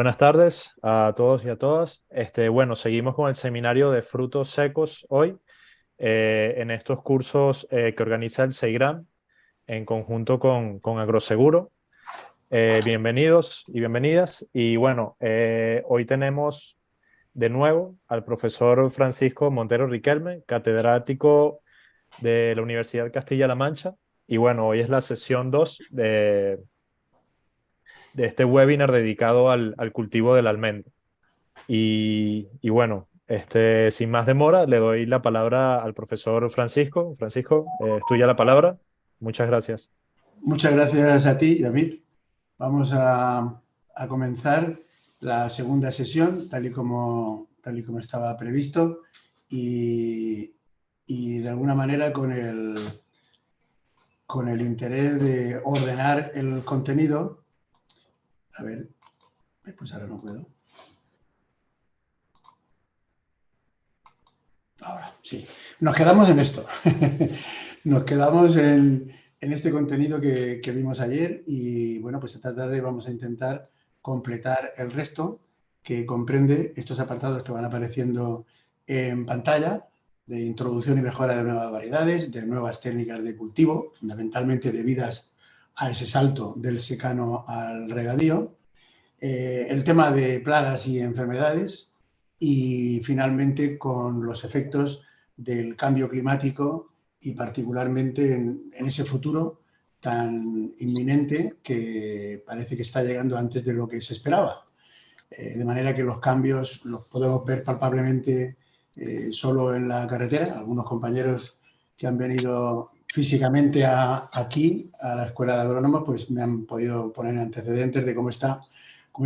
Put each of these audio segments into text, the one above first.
Buenas tardes a todos y a todas. Bueno, seguimos con el seminario de frutos secos hoy en estos cursos que organiza el SEIGRAM en conjunto con Agroseguro. Bienvenidos y bienvenidas. Y bueno, hoy tenemos de nuevo al profesor Francisco Montero Riquelme, catedrático de la Universidad Castilla-La Mancha. Y bueno, hoy es la sesión 2 de este webinar dedicado al cultivo del almendro. Y bueno, sin más demora, le doy la palabra al profesor Francisco. Francisco, es tuya la palabra. Muchas gracias. Muchas gracias a ti, David. Vamos a comenzar la segunda sesión, tal y como estaba previsto, y de alguna manera con el interés de ordenar el contenido. A ver, pues ahora no puedo. Ahora, sí. Nos quedamos en esto. Nos quedamos en este contenido que vimos ayer y, bueno, pues esta tarde vamos a intentar completar el resto, que comprende estos apartados que van apareciendo en pantalla, de introducción y mejora de nuevas variedades, de nuevas técnicas de cultivo, fundamentalmente debidas a ese salto del secano al regadío, el tema de plagas y enfermedades y, finalmente, con los efectos del cambio climático y particularmente en ese futuro tan inminente que parece que está llegando antes de lo que se esperaba. De manera que los cambios los podemos ver palpablemente solo en la carretera. Algunos compañeros que han venido físicamente aquí, a la Escuela de Agrónomos, pues me han podido poner antecedentes de cómo está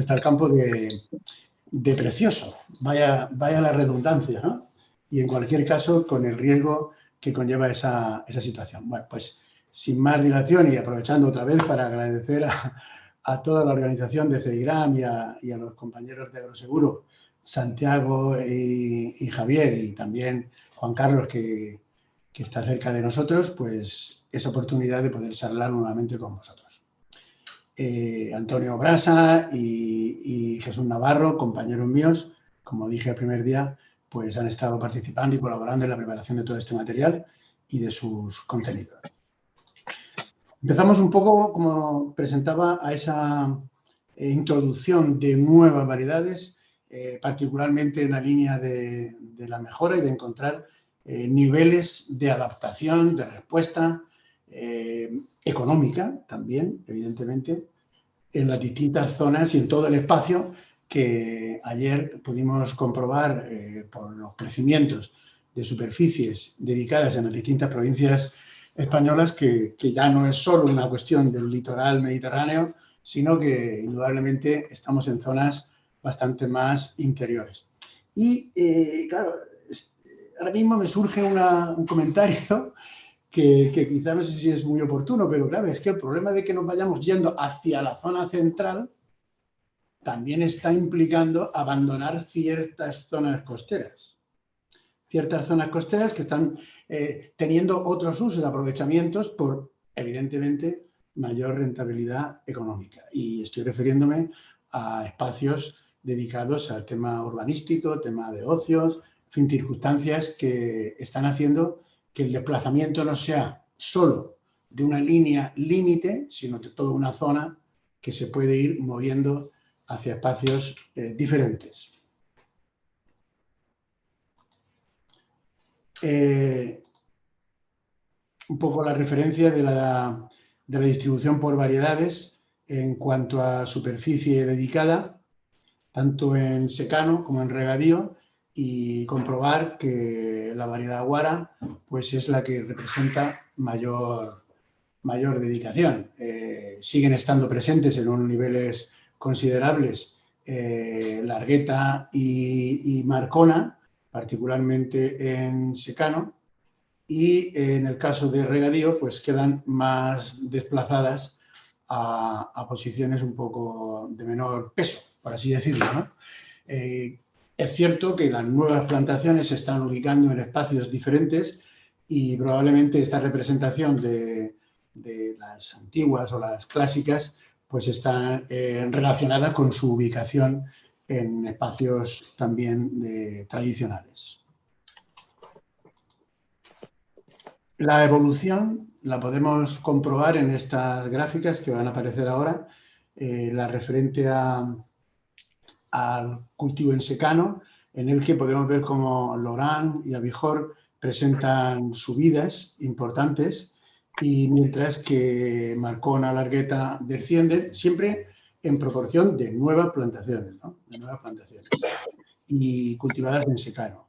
el campo de precioso. Vaya la redundancia, ¿no? Y en cualquier caso, con el riesgo que conlleva esa situación. Bueno, pues sin más dilación y aprovechando otra vez para agradecer a toda la organización de CEIGRAM y a los compañeros de Agroseguro, Santiago y Javier, y también Juan Carlos, que está cerca de nosotros, pues esa oportunidad de poder charlar nuevamente con vosotros. Antonio Brasa y Jesús Navarro, compañeros míos, como dije el primer día, pues han estado participando y colaborando en la preparación de todo este material y de sus contenidos. Empezamos un poco, como presentaba, a esa introducción de nuevas variedades, particularmente en la línea de la mejora y de encontrar niveles de adaptación, de respuesta económica también, evidentemente, en las distintas zonas y en todo el espacio que ayer pudimos comprobar por los crecimientos de superficies dedicadas en las distintas provincias españolas, que ya no es solo una cuestión del litoral mediterráneo, sino que indudablemente estamos en zonas bastante más interiores. Y claro, ahora mismo me surge un comentario que quizá no sé si es muy oportuno, pero claro, es que el problema de que nos vayamos yendo hacia la zona central también está implicando abandonar ciertas zonas costeras. Ciertas zonas costeras que están teniendo otros usos, aprovechamientos por, evidentemente, mayor rentabilidad económica. Y estoy refiriéndome a espacios dedicados al tema urbanístico, tema de ocios, en fin, circunstancias que están haciendo que el desplazamiento no sea solo de una línea límite, sino de toda una zona que se puede ir moviendo hacia espacios diferentes. Un poco la referencia de la distribución por variedades en cuanto a superficie dedicada, tanto en secano como en regadío, y comprobar que la variedad Guara pues es la que representa mayor dedicación. Siguen estando presentes en unos niveles considerables Largueta y Marcona, particularmente en secano, y en el caso de regadío pues quedan más desplazadas a posiciones un poco de menor peso, por así decirlo, ¿no? Es cierto que las nuevas plantaciones se están ubicando en espacios diferentes y probablemente esta representación de las antiguas o las clásicas pues está relacionada con su ubicación en espacios también tradicionales. La evolución la podemos comprobar en estas gráficas que van a aparecer ahora, la referente al cultivo en secano, en el que podemos ver cómo Lorán y Abijor presentan subidas importantes, y mientras que Marcona, Largueta descienden, siempre en proporción de nuevas plantaciones, ¿no? De nuevas plantaciones y cultivadas en secano.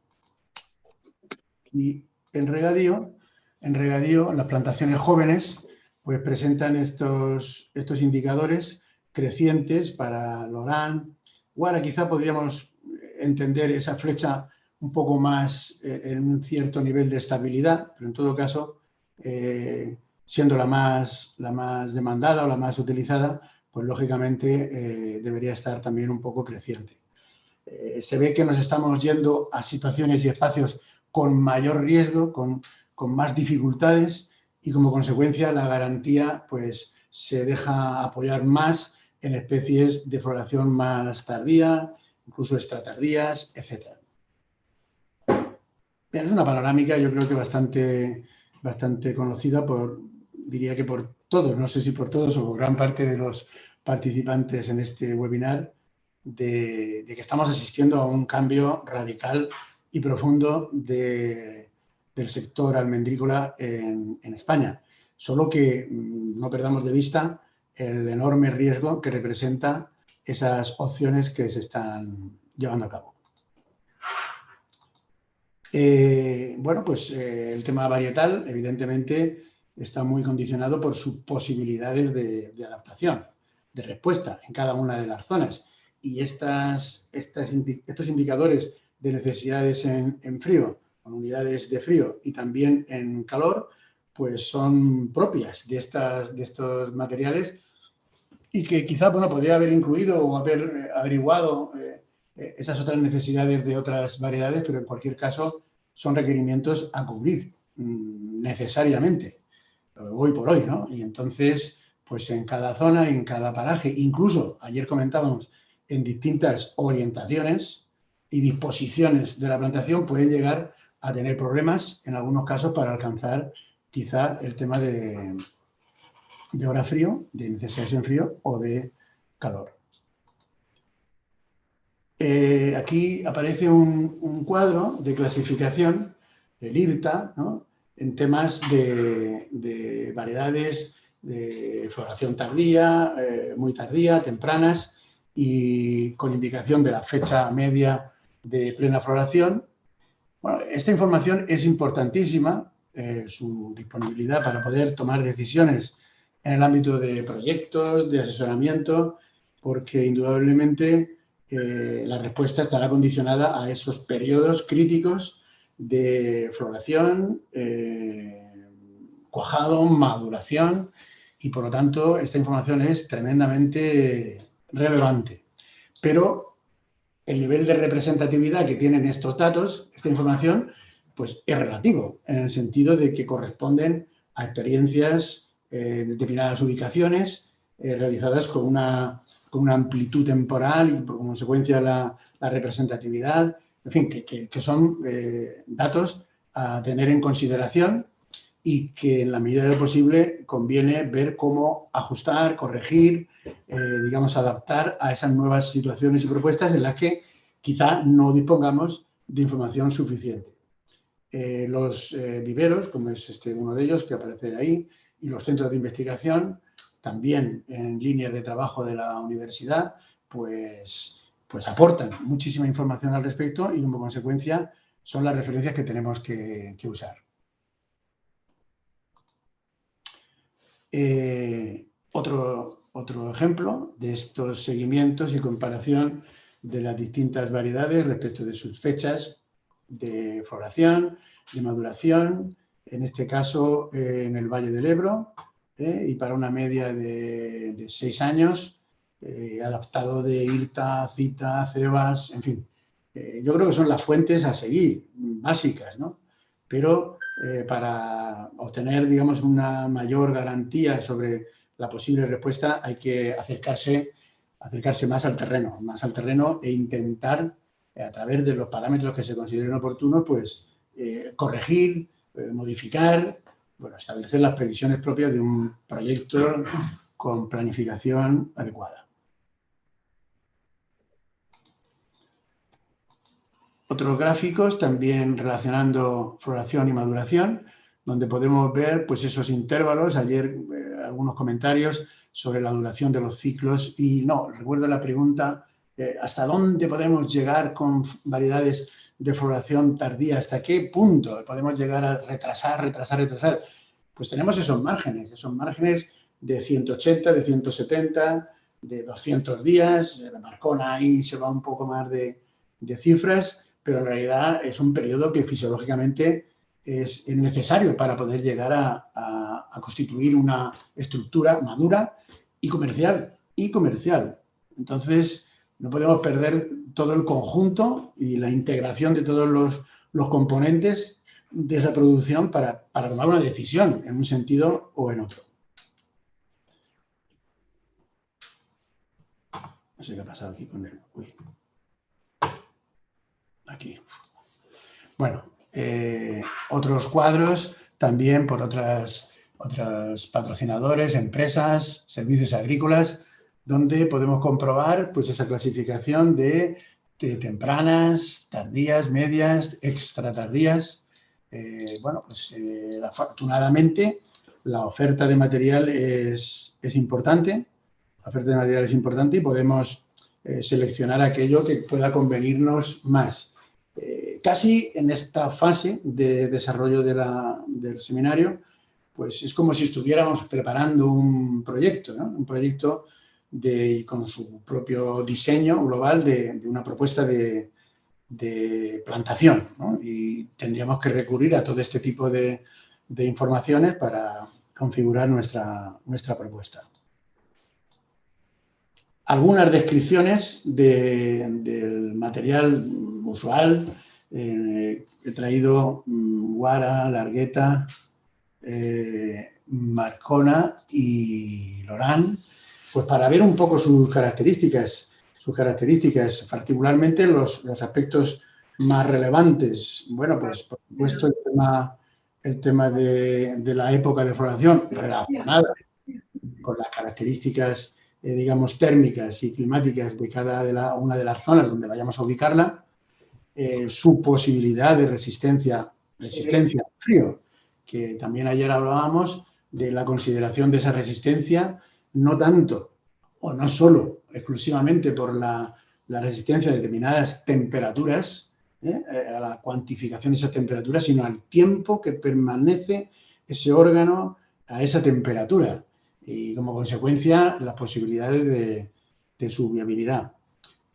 Y en regadío, las plantaciones jóvenes pues presentan estos indicadores crecientes para Lorán. Ahora quizá podríamos entender esa flecha un poco más en un cierto nivel de estabilidad, pero en todo caso, siendo la más demandada o la más utilizada, pues lógicamente debería estar también un poco creciente. Se ve que nos estamos yendo a situaciones y espacios con mayor riesgo, con más dificultades, y como consecuencia la garantía pues se deja apoyar más en especies de floración más tardía, incluso extratardías, etc. Bien, es una panorámica, yo creo que bastante conocida diría que por todos, no sé si por todos o por gran parte de los participantes en este webinar, de que estamos asistiendo a un cambio radical y profundo del sector almendrícola en España. Solo que no perdamos de vista el enorme riesgo que representa esas opciones que se están llevando a cabo. Bueno, pues el tema varietal, evidentemente, está muy condicionado por sus posibilidades de adaptación, de respuesta en cada una de las zonas. Y estos indicadores de necesidades en frío, con unidades de frío y también en calor, pues son propias de estos materiales, y que quizá, bueno, podría haber incluido o haber averiguado esas otras necesidades de otras variedades, pero en cualquier caso son requerimientos a cubrir necesariamente, hoy por hoy, ¿no? Y entonces, pues en cada zona, en cada paraje, incluso ayer comentábamos, en distintas orientaciones y disposiciones de la plantación, pueden llegar a tener problemas en algunos casos para alcanzar quizá el tema de hora frío, de necesidades en frío o de calor. Aquí aparece un cuadro de clasificación del IRTA, ¿no?, en temas de variedades de floración tardía, muy tardía, tempranas, y con indicación de la fecha media de plena floración. Bueno, esta información es importantísima, su disponibilidad para poder tomar decisiones en el ámbito de proyectos, de asesoramiento, porque indudablemente la respuesta estará condicionada a esos periodos críticos de floración, cuajado, maduración, y por lo tanto esta información es tremendamente relevante. Pero el nivel de representatividad que tienen estos datos, esta información, pues es relativo, en el sentido de que corresponden a experiencias en determinadas ubicaciones realizadas con una amplitud temporal y por consecuencia la representatividad, en fin, que son datos a tener en consideración, y que en la medida de lo posible conviene ver cómo ajustar, corregir, digamos, adaptar a esas nuevas situaciones y propuestas en las que quizá no dispongamos de información suficiente. Los viveros, como es uno de ellos que aparece ahí, y los centros de investigación, también en líneas de trabajo de la universidad, pues aportan muchísima información al respecto, y como consecuencia son las referencias que tenemos que usar. Otro ejemplo de estos seguimientos y comparación de las distintas variedades respecto de sus fechas de floración, de maduración, en este caso en el Valle del Ebro, y para una media de 6 años, adaptado de IRTA, CITA, CEBAS, en fin. Yo creo que son las fuentes a seguir, básicas, ¿no? Pero para obtener, digamos, una mayor garantía sobre la posible respuesta hay que acercarse más al terreno e intentar, a través de los parámetros que se consideren oportunos, pues corregir, modificar, bueno, establecer las previsiones propias de un proyecto con planificación adecuada. Otros gráficos también relacionando floración y maduración, donde podemos ver pues esos intervalos. Ayer algunos comentarios sobre la duración de los ciclos y no, recuerdo la pregunta, ¿hasta dónde podemos llegar con variedades de floración tardía? ¿Hasta qué punto podemos llegar a retrasar? Pues tenemos esos márgenes de 180, de 170, de 200 días. La Marcona ahí se va un poco más de cifras, pero en realidad es un periodo que fisiológicamente es necesario para poder llegar a constituir una estructura madura y comercial. Entonces, no podemos perder todo el conjunto y la integración de todos los componentes de esa producción para tomar una decisión en un sentido o en otro. No sé qué ha pasado aquí con él. Uy. Aquí. Bueno, otros cuadros también por otros patrocinadores, empresas, servicios agrícolas, donde podemos comprobar pues esa clasificación de tempranas, tardías, medias, extra tardías. Bueno, pues afortunadamente la oferta de material es importante. La oferta de material es importante y podemos seleccionar aquello que pueda convenirnos más. Casi en esta fase de desarrollo del seminario, pues es como si estuviéramos preparando un proyecto, ¿no? Un proyecto con su propio diseño global de una propuesta de plantación, ¿no? Y tendríamos que recurrir a todo este tipo de informaciones para configurar nuestra propuesta. Algunas descripciones del material usual. He traído Guara, Largueta, Marcona y Lorán, pues para ver un poco sus características, particularmente los aspectos más relevantes. Bueno, pues por supuesto el tema de la época de floración relacionada con las características, digamos, térmicas y climáticas de cada una de las zonas donde vayamos a ubicarla. Su posibilidad de resistencia al frío, que también ayer hablábamos de la consideración de esa resistencia, no tanto o no solo exclusivamente por la resistencia a determinadas temperaturas, a la cuantificación de esas temperaturas, sino al tiempo que permanece ese órgano a esa temperatura y como consecuencia las posibilidades de su viabilidad.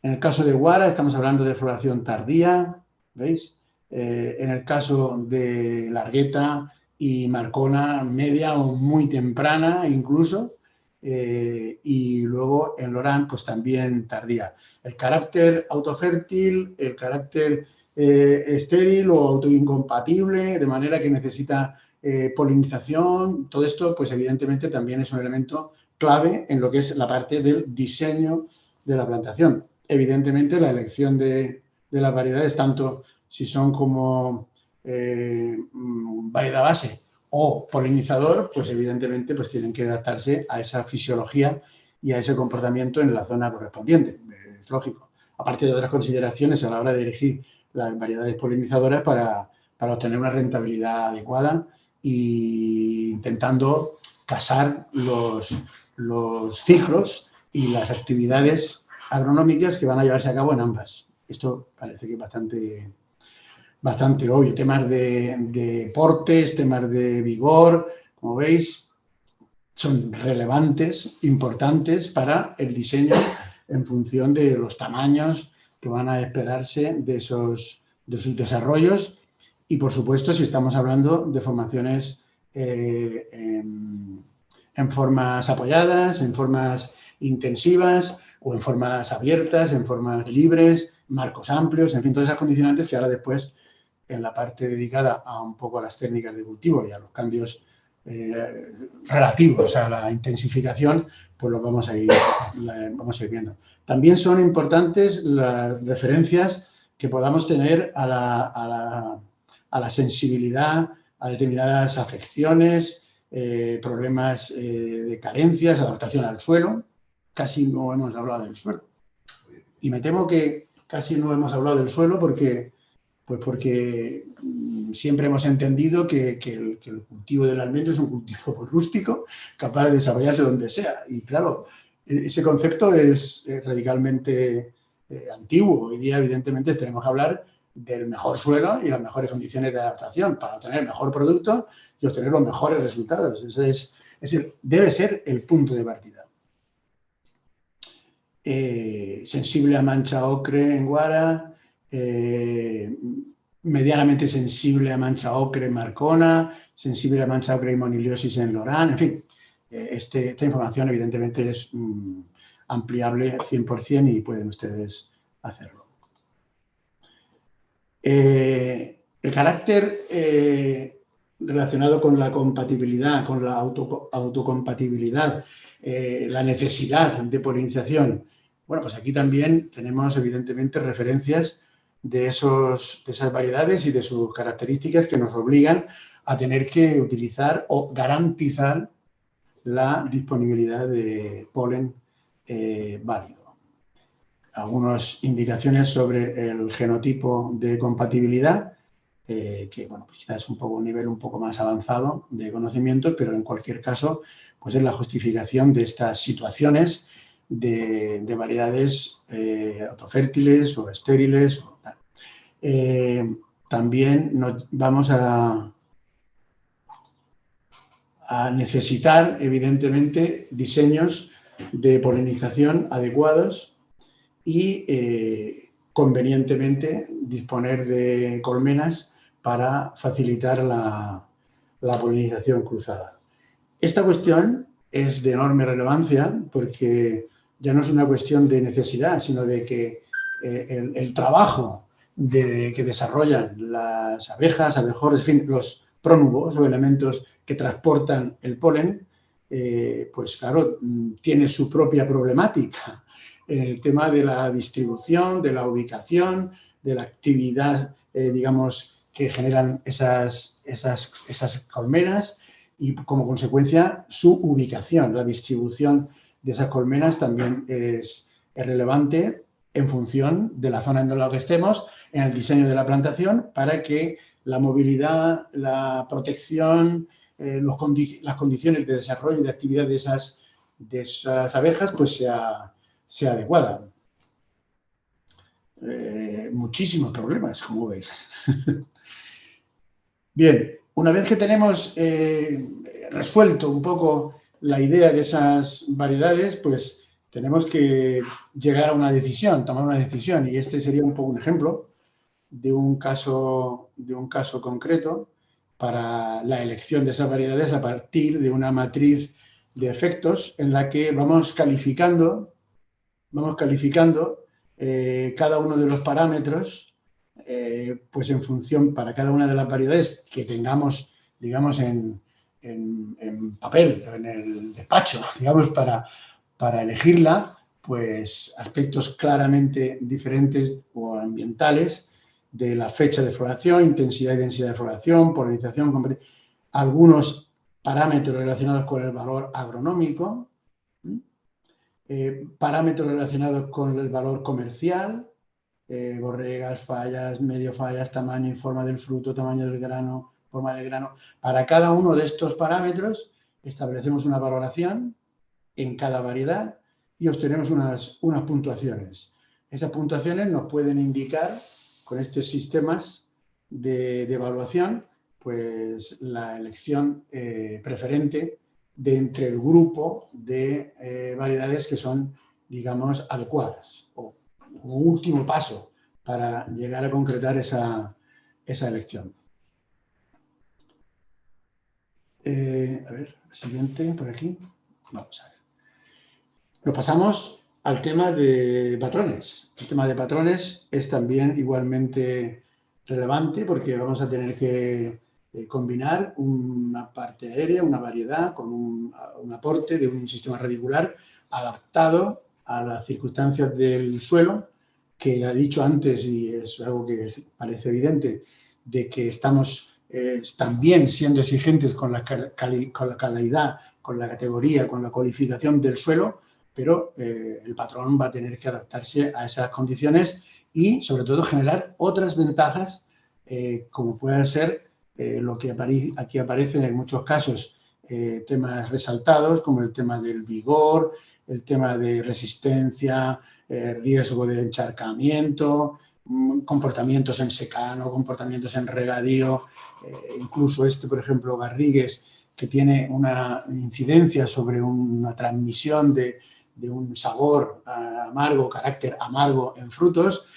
En el caso de Guara estamos hablando de floración tardía, ¿veis? En el caso de Largueta y Marcona, media o muy temprana incluso, y luego en Lorán pues también tardía. El carácter autofértil, el carácter estéril o autoincompatible, de manera que necesita polinización, todo esto pues evidentemente también es un elemento clave en lo que es la parte del diseño de la plantación. Evidentemente, la elección de las variedades, tanto si son como variedad base o polinizador, pues evidentemente pues tienen que adaptarse a esa fisiología y a ese comportamiento en la zona correspondiente. Es lógico. Aparte de otras consideraciones a la hora de elegir las variedades polinizadoras para obtener una rentabilidad adecuada e intentando casar los ciclos y las actividades agronómicas que van a llevarse a cabo en ambas. Esto parece que es bastante obvio. Temas de portes, temas de vigor, como veis, son relevantes, importantes para el diseño en función de los tamaños que van a esperarse de sus desarrollos y, por supuesto, si estamos hablando de formaciones en formas apoyadas, en formas intensivas o en formas abiertas, en formas libres, marcos amplios, en fin, todas esas condicionantes que ahora después, en la parte dedicada a un poco a las técnicas de cultivo y a los cambios relativos a la intensificación, pues los vamos a ir viendo. También son importantes las referencias que podamos tener a la sensibilidad a determinadas afecciones, problemas de carencias, adaptación al suelo. Casi no hemos hablado del suelo. Y me temo que casi no hemos hablado del suelo porque siempre hemos entendido que el cultivo del almendro es un cultivo pues, rústico, capaz de desarrollarse donde sea. Y claro, ese concepto es radicalmente antiguo. Hoy día, evidentemente, tenemos que hablar del mejor suelo y las mejores condiciones de adaptación para obtener el mejor producto y obtener los mejores resultados. Ese debe ser el punto de partida. Sensible a mancha ocre en guara, medianamente sensible a mancha ocre en marcona, sensible a mancha ocre y moniliosis en lorán, en fin. Esta información evidentemente es ampliable 100% y pueden ustedes hacerlo. El carácter relacionado con la compatibilidad, con la autocompatibilidad, la necesidad de polinización. Bueno, pues aquí también tenemos evidentemente referencias de esas variedades y de sus características que nos obligan a tener que utilizar o garantizar la disponibilidad de polen válido. Algunas indicaciones sobre el genotipo de compatibilidad, que bueno, pues quizás es un nivel un poco más avanzado de conocimiento, pero en cualquier caso, pues es la justificación de estas situaciones de variedades autofértiles o estériles. O tal. También vamos a necesitar, evidentemente, diseños de polinización adecuados y convenientemente disponer de colmenas para facilitar la polinización cruzada. Esta cuestión es de enorme relevancia porque ya no es una cuestión de necesidad, sino de que el trabajo que desarrollan las abejas, abejorros, en fin, los prónugos o elementos que transportan el polen, pues claro, tiene su propia problemática. El tema de la distribución, de la ubicación, de la actividad, digamos, que generan esas colmenas y, como consecuencia, su ubicación. La distribución de esas colmenas también es relevante en función de la zona en la que estemos, en el diseño de la plantación, para que la movilidad, la protección, las condiciones de desarrollo y de actividad de esas abejas, pues sea adecuada. Muchísimos problemas, como veis. Bien, una vez que tenemos resuelto un poco la idea de esas variedades, pues tenemos que llegar a una decisión, tomar una decisión, y este sería un poco un ejemplo de un caso concreto para la elección de esas variedades a partir de una matriz de efectos en la que vamos calificando cada uno de los parámetros, pues en función para cada una de las variedades que tengamos, digamos, en papel, en el despacho, digamos, para elegirla, pues aspectos claramente diferentes o ambientales de la fecha de floración, intensidad y densidad de floración, polinización, algunos parámetros relacionados con el valor agronómico, parámetros relacionados con el valor comercial, borregas, fallas, medio fallas, tamaño y forma del fruto, tamaño del grano, forma del grano. Para cada uno de estos parámetros establecemos una valoración en cada variedad y obtenemos unas puntuaciones. Esas puntuaciones nos pueden indicar, con estos sistemas de evaluación, pues la elección preferente de entre el grupo de variedades que son, digamos, adecuadas o como último paso para llegar a concretar esa elección. A ver, siguiente por aquí. Vamos a ver. Nos pasamos al tema de patrones. El tema de patrones es también igualmente relevante porque vamos a tener que combinar una parte aérea, una variedad, con un aporte de un sistema radicular adaptado a las circunstancias del suelo, que ha dicho antes, y es algo que parece evidente, de que estamos también siendo exigentes con la calidad, con la categoría, con la cualificación del suelo, pero el patrón va a tener que adaptarse a esas condiciones y, sobre todo, generar otras ventajas, como puede ser lo que aquí aparecen en muchos casos, temas resaltados, como el tema del vigor, el tema de resistencia, riesgo de encharcamiento, comportamientos en secano, comportamientos en regadío, incluso por ejemplo, Garrigues, que tiene una incidencia sobre una transmisión de un sabor amargo, carácter amargo en frutos.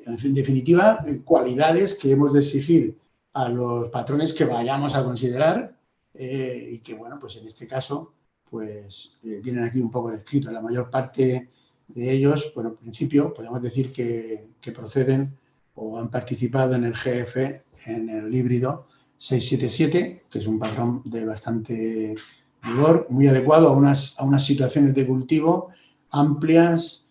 En definitiva, cualidades que hemos de exigir a los patrones que vayamos a considerar y que, bueno, pues en este caso, pues vienen aquí un poco descritos. La mayor parte de ellos, bueno, en principio podemos decir que proceden o han participado en el GF, en el híbrido 677, que es un patrón de bastante vigor, muy adecuado a unas situaciones de cultivo amplias,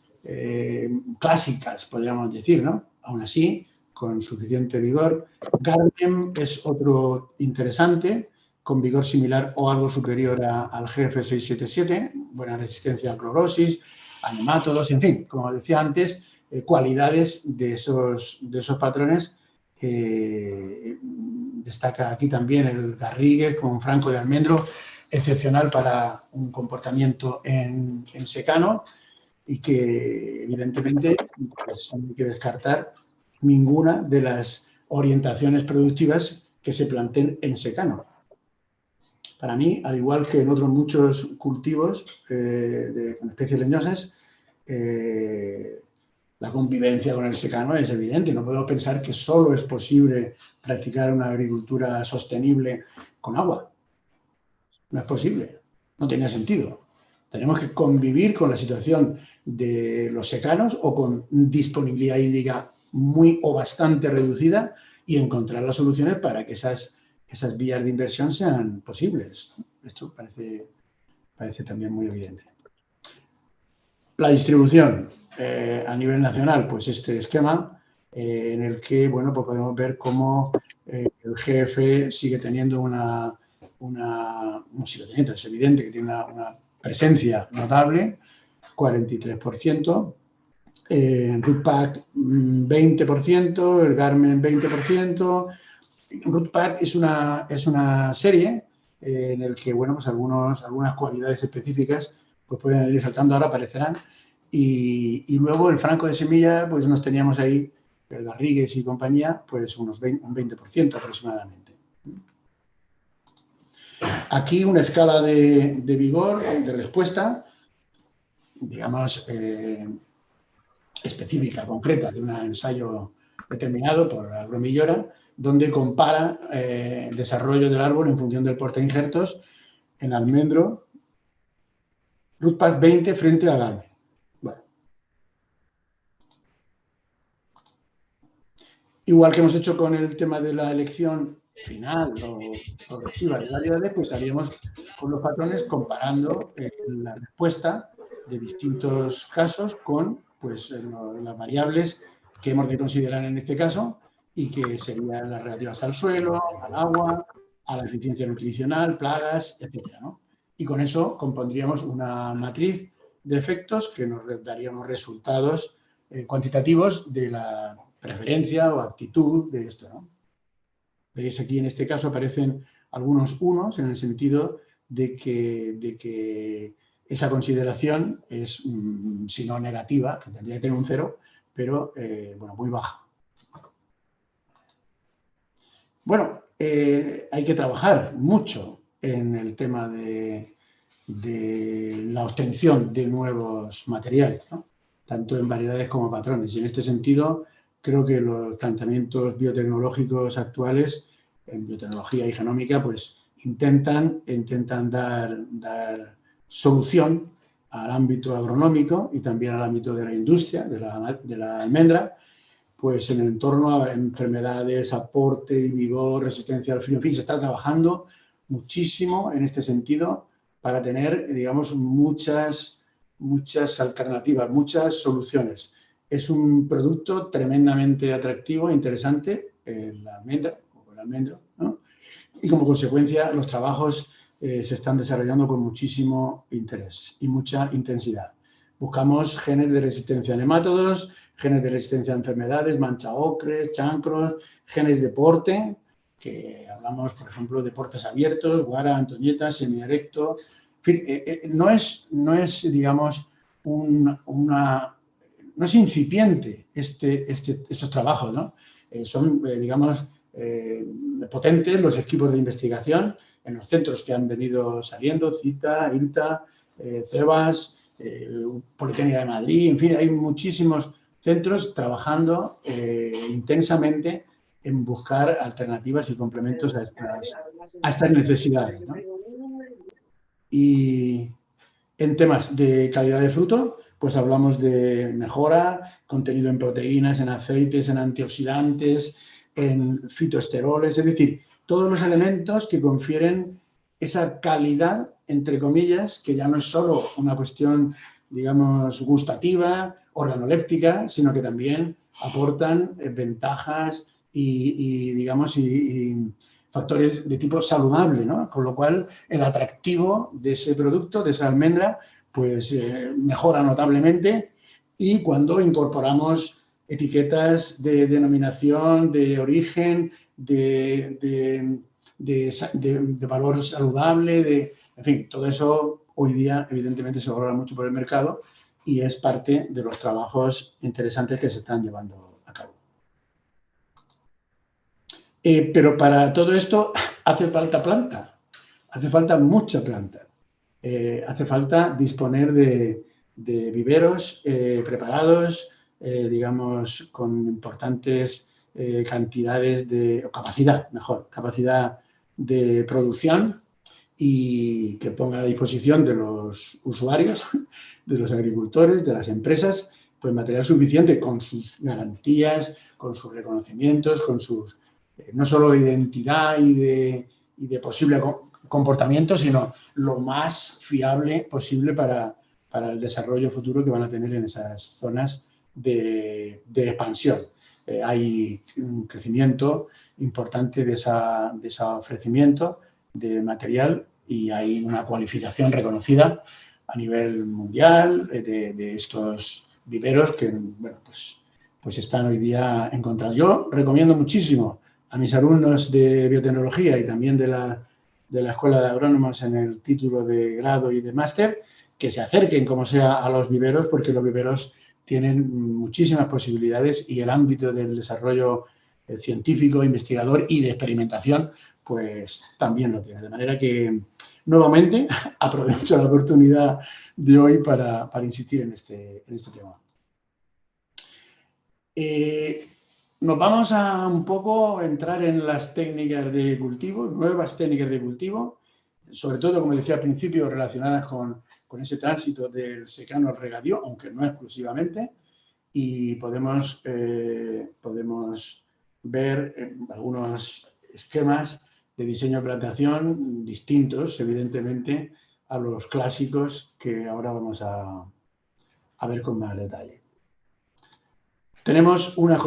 clásicas, podríamos decir, ¿no? Aún así, con suficiente vigor. Garden es otro interesante, con vigor similar o algo superior al GF677, buena resistencia a clorosis, a nemátodos, en fin, como decía antes, cualidades de esos patrones. Destaca aquí también el Garrigues con Franco de Almendro, excepcional para un comportamiento en secano y que evidentemente pues, no hay que descartar ninguna de las orientaciones productivas que se planteen en secano. Para mí, al igual que en otros muchos cultivos con especies leñosas, la convivencia con el secano es evidente. No podemos pensar que solo es posible practicar una agricultura sostenible con agua. No es posible. No tiene sentido. Tenemos que convivir con la situación de los secanos o con disponibilidad hídrica muy o bastante reducida y encontrar las soluciones para que esas vías de inversión sean posibles. Esto parece también muy evidente. La distribución a nivel nacional, pues este esquema en el que, bueno, pues podemos ver cómo el GF sigue teniendo no sigue teniendo, es evidente que tiene una presencia notable, 43%, Rootpack 20%, el Garmin 20%. Rootpack es una serie en el que, bueno, pues algunas cualidades específicas pues pueden ir saltando, ahora aparecerán. Y luego el franco de semilla, pues nos teníamos ahí, el Garrigues y compañía, pues un 20% aproximadamente. Aquí una escala de vigor, de respuesta, digamos, específica, concreta, de un ensayo determinado por Agromillora, donde compara el desarrollo del árbol en función del portainjertos en almendro, Rootpack 20 frente a Garmin. Bueno. Igual que hemos hecho con el tema de la elección final o progresiva de variedades, pues haríamos con los patrones comparando la respuesta de distintos casos con pues, las variables que hemos de considerar en este caso y que serían las relativas al suelo, al agua, a la eficiencia nutricional, plagas, etcétera, ¿no? Y con eso compondríamos una matriz de efectos que nos daríamos resultados cuantitativos de la preferencia o actitud de esto, ¿no? Veis aquí en este caso aparecen algunos unos en el sentido de que esa consideración es, si no negativa, que tendría que tener un 0, pero bueno, muy baja. Bueno, hay que trabajar mucho en el tema de la obtención de nuevos materiales, ¿no? Tanto en variedades como patrones. Y en este sentido, creo que los planteamientos biotecnológicos actuales, en biotecnología y genómica, pues intentan dar solución al ámbito agronómico y también al ámbito de la industria, de la almendra, pues en el entorno a enfermedades, aporte y vigor, resistencia al frío. En fin, se está trabajando muchísimo en este sentido para tener, digamos, muchas alternativas, muchas soluciones. Es un producto tremendamente atractivo e interesante, la almendra, o el almendro, ¿no? Y como consecuencia los trabajos se están desarrollando con muchísimo interés y mucha intensidad. Buscamos genes de resistencia a nemátodos, genes de resistencia a enfermedades, manchaocres, chancros, genes de porte, que hablamos, por ejemplo, de portes abiertos, guara, antoñeta, semierecto. En fin, no es, digamos, no es incipiente estos trabajos, ¿no? Son, digamos, potentes los equipos de investigación en los centros que han venido saliendo, CITA, IRTA, CEBAS, Politécnica de Madrid, en fin, hay muchísimos centros trabajando intensamente en buscar alternativas y complementos a estas necesidades, ¿no? Y en temas de calidad de fruto, pues hablamos de mejora, contenido en proteínas, en aceites, en antioxidantes, en fitoesteroles, es decir, todos los elementos que confieren esa calidad, entre comillas, que ya no es solo una cuestión, digamos, gustativa, organoléptica, sino que también aportan ventajas digamos, factores de tipo saludable, ¿no? Con lo cual, el atractivo de ese producto, de esa almendra, pues mejora notablemente, y cuando incorporamos etiquetas de denominación, de origen, de valor saludable, en fin, todo eso hoy día evidentemente se valora mucho por el mercado y es parte de los trabajos interesantes que se están llevando a cabo. Pero para todo esto hace falta planta, hace falta mucha planta. Hace falta disponer de viveros preparados, digamos, con importantes cantidades o capacidad de producción, y que ponga a disposición de los usuarios, de los agricultores, de las empresas, pues material suficiente con sus garantías, con sus reconocimientos, con sus, no solo de identidad y de posible comportamiento, sino lo más fiable posible para el desarrollo futuro que van a tener en esas zonas de expansión. Hay un crecimiento importante de ese ofrecimiento de material y hay una cualificación reconocida a nivel mundial de estos viveros que, bueno, pues están hoy día encontrados. Yo recomiendo muchísimo a mis alumnos de biotecnología y también de la Escuela de Agrónomos en el título de grado y de máster, que se acerquen como sea a los viveros, porque los viveros tienen muchísimas posibilidades y el ámbito del desarrollo científico, investigador y de experimentación, pues también lo tiene. De manera que, nuevamente, aprovecho la oportunidad de hoy para insistir en este tema. Nos vamos a un poco entrar en las técnicas de cultivo, nuevas técnicas de cultivo, sobre todo, como decía al principio, relacionadas con ese tránsito del secano al regadío, aunque no exclusivamente, y podemos ver algunos esquemas de diseño de plantación distintos, evidentemente, a los clásicos que ahora vamos a ver con más detalle. Tenemos unas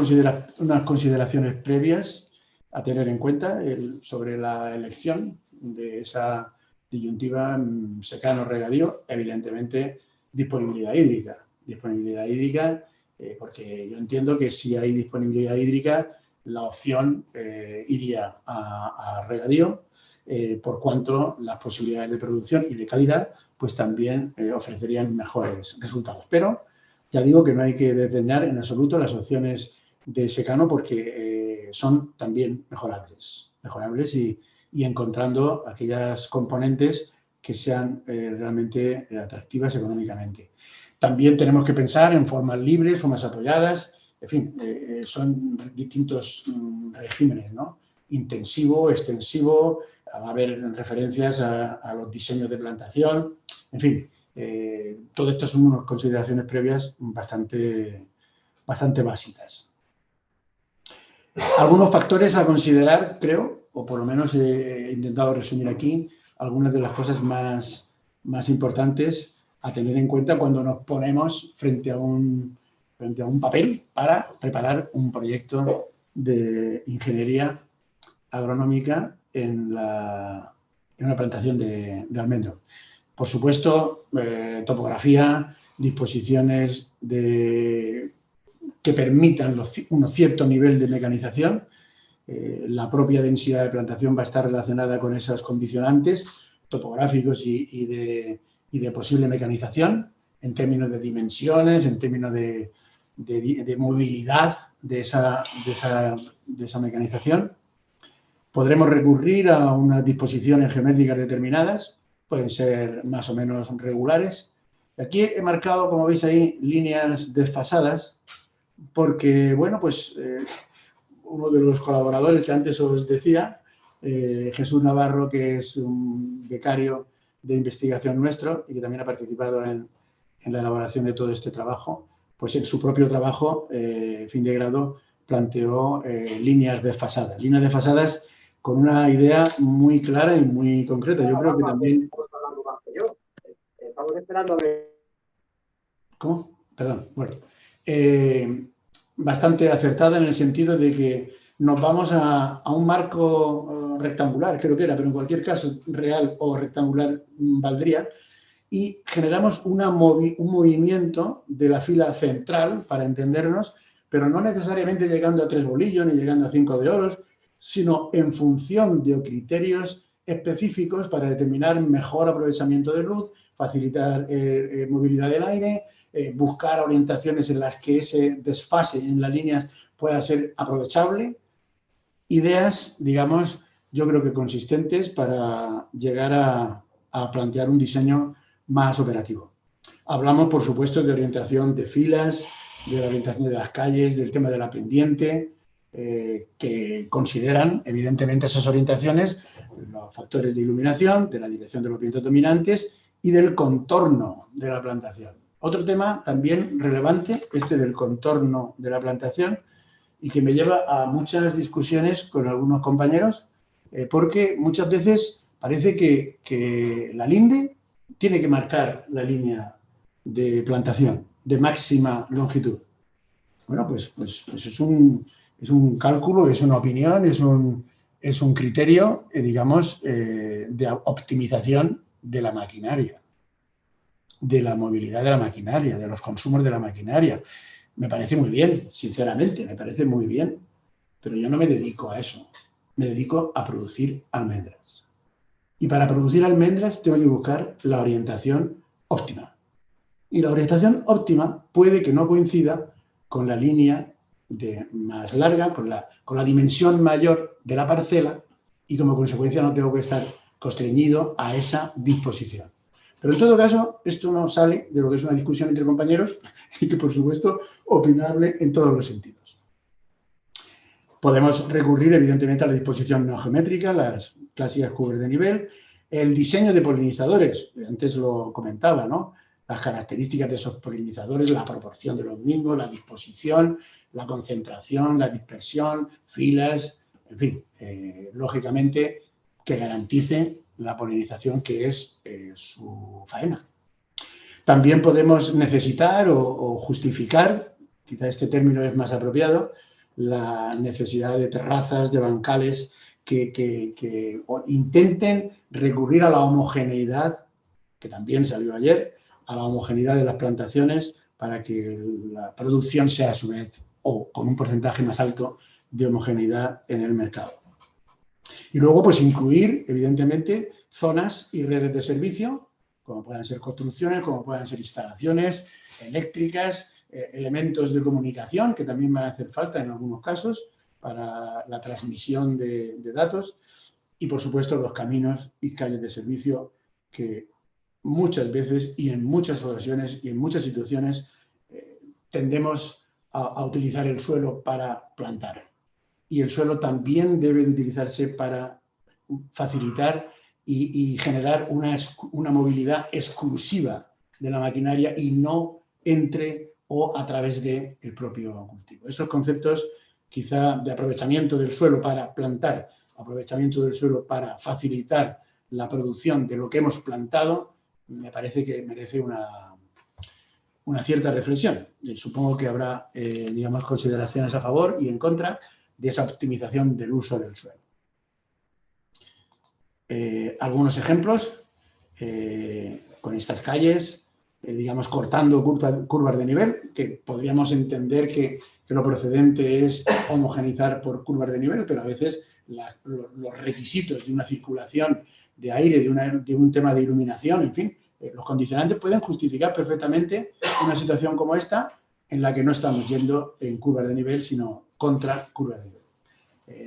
consideraciones previas a tener en cuenta sobre la elección de esa disyuntiva secano-regadío, evidentemente disponibilidad hídrica. Disponibilidad hídrica, porque yo entiendo que si hay disponibilidad hídrica, la opción iría a regadío, por cuanto las posibilidades de producción y de calidad pues también ofrecerían mejores resultados. Pero ya digo que no hay que desdeñar en absoluto las opciones de secano, porque son también mejorables y encontrando aquellas componentes que sean realmente atractivas económicamente. También tenemos que pensar en formas libres, formas apoyadas, en fin, son distintos regímenes, ¿no? Intensivo, extensivo, va a haber referencias a los diseños de plantación, en fin. Todo esto son unas consideraciones previas bastante básicas. Algunos factores a considerar, creo, o por lo menos he intentado resumir aquí, algunas de las cosas más importantes a tener en cuenta cuando nos ponemos frente a un papel para preparar un proyecto de ingeniería agronómica en una plantación de almendro. Por supuesto, topografía, disposiciones que permitan un cierto nivel de mecanización. La propia densidad de plantación va a estar relacionada con esos condicionantes topográficos y de posible mecanización en términos de dimensiones, en términos de movilidad de esa mecanización. Podremos recurrir a unas disposiciones geométricas determinadas, pueden ser más o menos regulares. Aquí he marcado, como veis ahí, líneas desfasadas, porque, bueno, pues uno de los colaboradores que antes os decía, Jesús Navarro, que es un becario de investigación nuestro y que también ha participado en la elaboración de todo este trabajo, pues en su propio trabajo, fin de grado, planteó líneas desfasadas con una idea muy clara y muy concreta. Yo creo que también... Estamos esperando a ver... ¿Cómo? Perdón. Bueno. Bastante acertada en el sentido de que nos vamos a un marco rectangular, creo que era, pero en cualquier caso real o rectangular valdría, y generamos un movimiento de la fila central, para entendernos, pero no necesariamente llegando a 3 bolillos ni llegando a 5 de oros, sino en función de criterios específicos para determinar mejor aprovechamiento de luz, facilitar movilidad del aire, buscar orientaciones en las que ese desfase en las líneas pueda ser aprovechable. Ideas, digamos, yo creo que consistentes para llegar a plantear un diseño más operativo. Hablamos, por supuesto, de orientación de filas, de la orientación de las calles, del tema de la pendiente, que consideran, evidentemente, esas orientaciones, los factores de iluminación, de la dirección de los vientos dominantes y del contorno de la plantación. Otro tema también relevante, este del contorno de la plantación, y que me lleva a muchas discusiones con algunos compañeros, porque muchas veces parece que la linde tiene que marcar la línea de plantación de máxima longitud. Bueno, pues es un cálculo, es una opinión, es un criterio, digamos, de optimización de la maquinaria, de la movilidad de la maquinaria, de los consumos de la maquinaria. Me parece muy bien, sinceramente, me parece muy bien, pero yo no me dedico a eso, me dedico a producir almendras. Y para producir almendras tengo que buscar la orientación óptima. Y la orientación óptima puede que no coincida con la línea más larga, con la dimensión mayor de la parcela, y como consecuencia no tengo que estar constreñido a esa disposición. Pero en todo caso, esto no sale de lo que es una discusión entre compañeros y que, por supuesto, opinable en todos los sentidos. Podemos recurrir, evidentemente, a la disposición no geométrica, las clásicas curvas de nivel, el diseño de polinizadores, antes lo comentaba, ¿no? Las características de esos polinizadores, la proporción de los mismos, la disposición, la concentración, la dispersión, filas, en fin, lógicamente que garantice la polinización que es su faena. También podemos necesitar o justificar, quizá este término es más apropiado, la necesidad de terrazas, de bancales que intenten recurrir a la homogeneidad, que también salió ayer, a la homogeneidad de las plantaciones para que la producción sea a su vez o con un porcentaje más alto de homogeneidad en el mercado. Y luego, pues incluir, evidentemente, zonas y redes de servicio, como puedan ser construcciones, como puedan ser instalaciones eléctricas, elementos de comunicación, que también van a hacer falta en algunos casos para la transmisión de datos, y, por supuesto, los caminos y calles de servicio que muchas veces y en muchas ocasiones y en muchas situaciones tendemos a utilizar el suelo para plantar. Y el suelo también debe de utilizarse para facilitar y generar una movilidad exclusiva de la maquinaria y no entre o a través del propio cultivo. Esos conceptos quizá de aprovechamiento del suelo para plantar, aprovechamiento del suelo para facilitar la producción de lo que hemos plantado, me parece que merece una cierta reflexión. Supongo que habrá, digamos, consideraciones a favor y en contra de esa optimización del uso del suelo. Algunos ejemplos, con estas calles, digamos, cortando curvas de nivel, que podríamos entender que lo procedente es homogeneizar por curvas de nivel, pero a veces los requisitos de una circulación de aire, de un tema de iluminación, en fin, los condicionantes pueden justificar perfectamente una situación como esta, en la que no estamos yendo en curvas de nivel, sino contra curvas de nivel.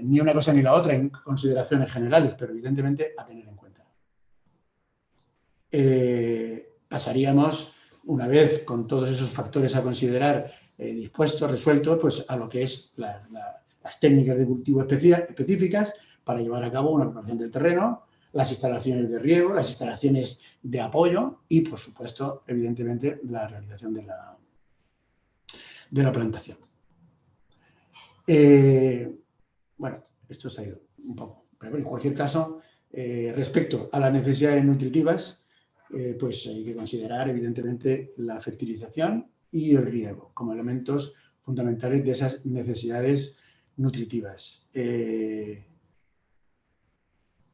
Ni una cosa ni la otra en consideraciones generales, pero evidentemente a tener en cuenta. Pasaríamos, una vez con todos esos factores a considerar dispuestos, resueltos, pues a lo que es las técnicas de cultivo específicas para llevar a cabo una preparación del terreno, las instalaciones de riego, las instalaciones de apoyo y, por supuesto, evidentemente, la realización de la plantación. Bueno, esto se ha ido un poco, pero en cualquier caso, respecto a las necesidades nutritivas, pues hay que considerar evidentemente la fertilización y el riego como elementos fundamentales de esas necesidades nutritivas.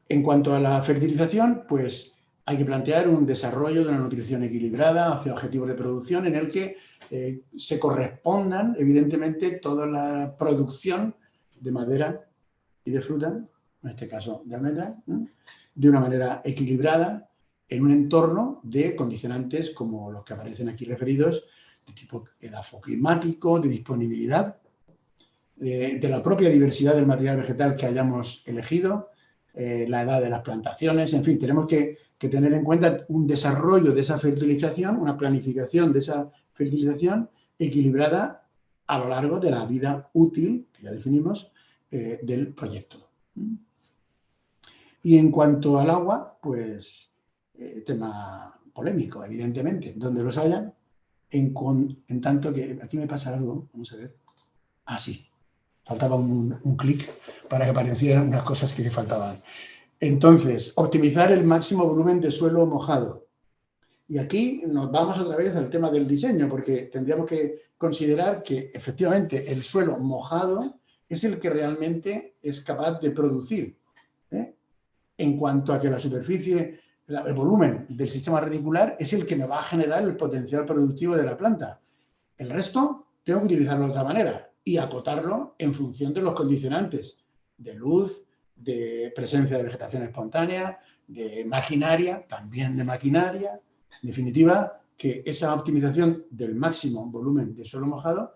En cuanto a la fertilización, pues hay que plantear un desarrollo de una nutrición equilibrada hacia objetivos de producción en el que se correspondan evidentemente toda la producción de madera y de fruta, en este caso de almendra, de una manera equilibrada en un entorno de condicionantes como los que aparecen aquí referidos, de tipo edafoclimático, de disponibilidad, de la propia diversidad del material vegetal que hayamos elegido, la edad de las plantaciones, en fin, tenemos que tener en cuenta un desarrollo de esa fertilización, una planificación de esa fertilización equilibrada a lo largo de la vida útil, que ya definimos, del proyecto. Y en cuanto al agua, pues tema polémico, evidentemente, donde los haya, en tanto que aquí me pasa algo, vamos a ver. Ah, sí, faltaba un clic para que aparecieran unas cosas que faltaban. Entonces, optimizar el máximo volumen de suelo mojado. Y aquí nos vamos otra vez al tema del diseño, porque tendríamos que considerar que efectivamente el suelo mojado es el que realmente es capaz de producir. En cuanto a que la superficie, el volumen del sistema radicular es el que me va a generar el potencial productivo de la planta. El resto tengo que utilizarlo de otra manera y acotarlo en función de los condicionantes de luz, de presencia de vegetación espontánea, de maquinaria, también de maquinaria. En definitiva, que esa optimización del máximo volumen de suelo mojado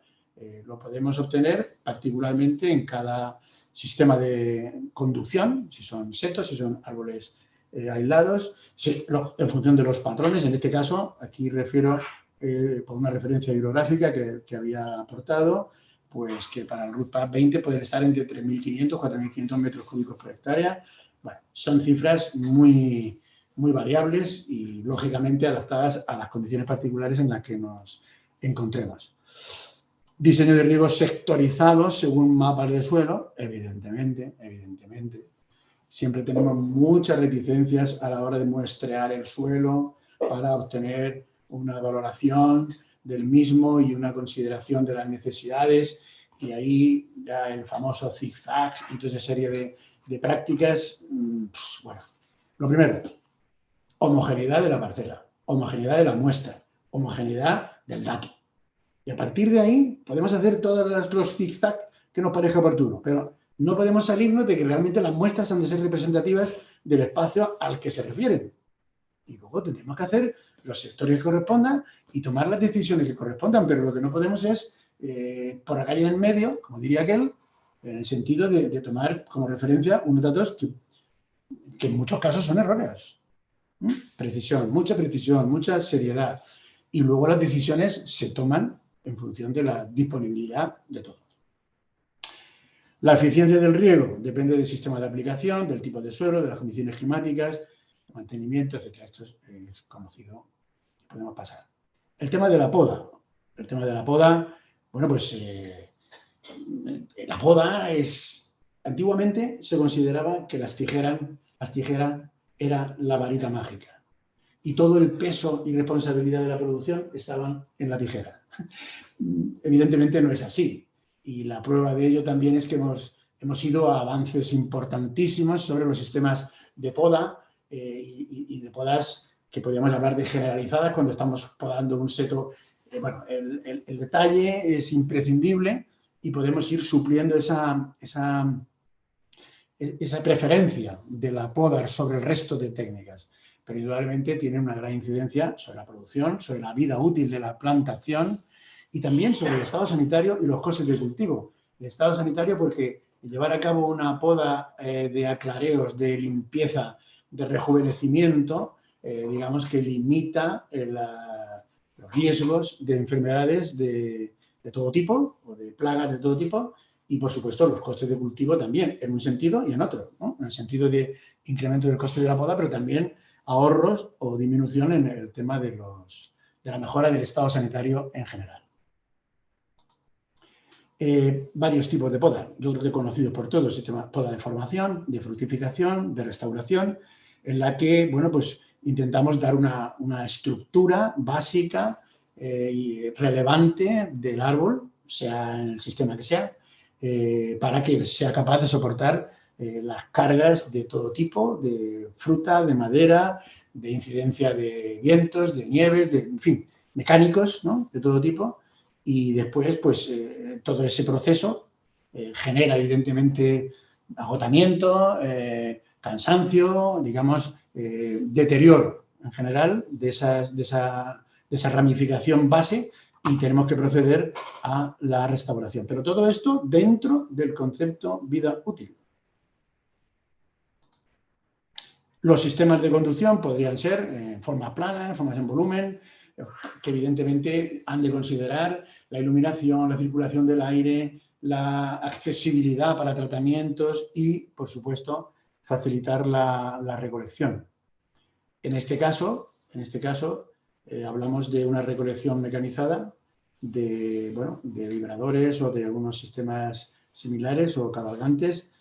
lo podemos obtener particularmente en cada sistema de conducción, si son setos, si son árboles aislados, en función de los patrones. En este caso, aquí refiero por una referencia bibliográfica que había aportado, pues que para el Root Path 20 pueden estar entre 3.500 y 4.500 metros cúbicos por hectárea. Bueno, son cifras muy, muy variables y lógicamente adaptadas a las condiciones particulares en las que nos encontremos. Diseño de riegos sectorizados según mapas de suelo, evidentemente. Siempre tenemos muchas reticencias a la hora de muestrear el suelo para obtener una valoración del mismo y una consideración de las necesidades. Y ahí ya el famoso zigzag y toda esa serie de prácticas, pues, bueno, lo primero, homogeneidad de la parcela, homogeneidad de la muestra, homogeneidad del dato. Y a partir de ahí podemos hacer todos los zigzags que nos parezca oportuno, pero no podemos salirnos de que realmente las muestras han de ser representativas del espacio al que se refieren. Y luego tendremos que hacer los sectores que correspondan y tomar las decisiones que correspondan, pero lo que no podemos es, por la calle del medio, como diría aquel, en el sentido de tomar como referencia unos datos que en muchos casos son erróneos. Precisión, mucha seriedad. Y luego las decisiones se toman en función de la disponibilidad de todos. La eficiencia del riego depende del sistema de aplicación, del tipo de suelo, de las condiciones climáticas, mantenimiento, etc. Esto es conocido y podemos pasar. El tema de la poda. El tema de la poda, bueno, pues La poda antiguamente se consideraba que las tijeras era la varita mágica y todo el peso y responsabilidad de la producción estaban en la tijera. Evidentemente no es así, y la prueba de ello también es que hemos ido a avances importantísimos sobre los sistemas de poda y de podas que podríamos hablar de generalizadas cuando estamos podando un seto. Bueno, el detalle es imprescindible y podemos ir supliendo esa preferencia de la poda sobre el resto de técnicas. Pero indudablemente tiene una gran incidencia sobre la producción, sobre la vida útil de la plantación y también sobre el estado sanitario y los costes de cultivo. El estado sanitario porque llevar a cabo una poda de aclareos, de limpieza, de rejuvenecimiento, digamos que limita los riesgos de enfermedades de todo tipo o de plagas de todo tipo y, por supuesto, los costes de cultivo también, en un sentido y en otro, ¿no? En el sentido de incremento del coste de la poda, pero también ahorros o disminución en el tema de la mejora del estado sanitario en general. Varios tipos de poda, yo creo que conocidos por todos, se llama poda de formación, de fructificación, de restauración, en la que, bueno, pues intentamos dar una estructura básica y relevante del árbol, sea en el sistema que sea, para que sea capaz de soportar las cargas de todo tipo, de fruta, de madera, de incidencia de vientos, de nieves, en fin, mecánicos, ¿no? De todo tipo. Y después, pues, todo ese proceso genera, evidentemente, agotamiento, cansancio, digamos, deterioro en general de esa ramificación base y tenemos que proceder a la restauración. Pero todo esto dentro del concepto vida útil. Los sistemas de conducción podrían ser en forma plana, en formas en volumen, que evidentemente han de considerar la iluminación, la circulación del aire, la accesibilidad para tratamientos y, por supuesto, facilitar la recolección. En este caso hablamos de una recolección mecanizada de vibradores o de algunos sistemas similares o cabalgantes.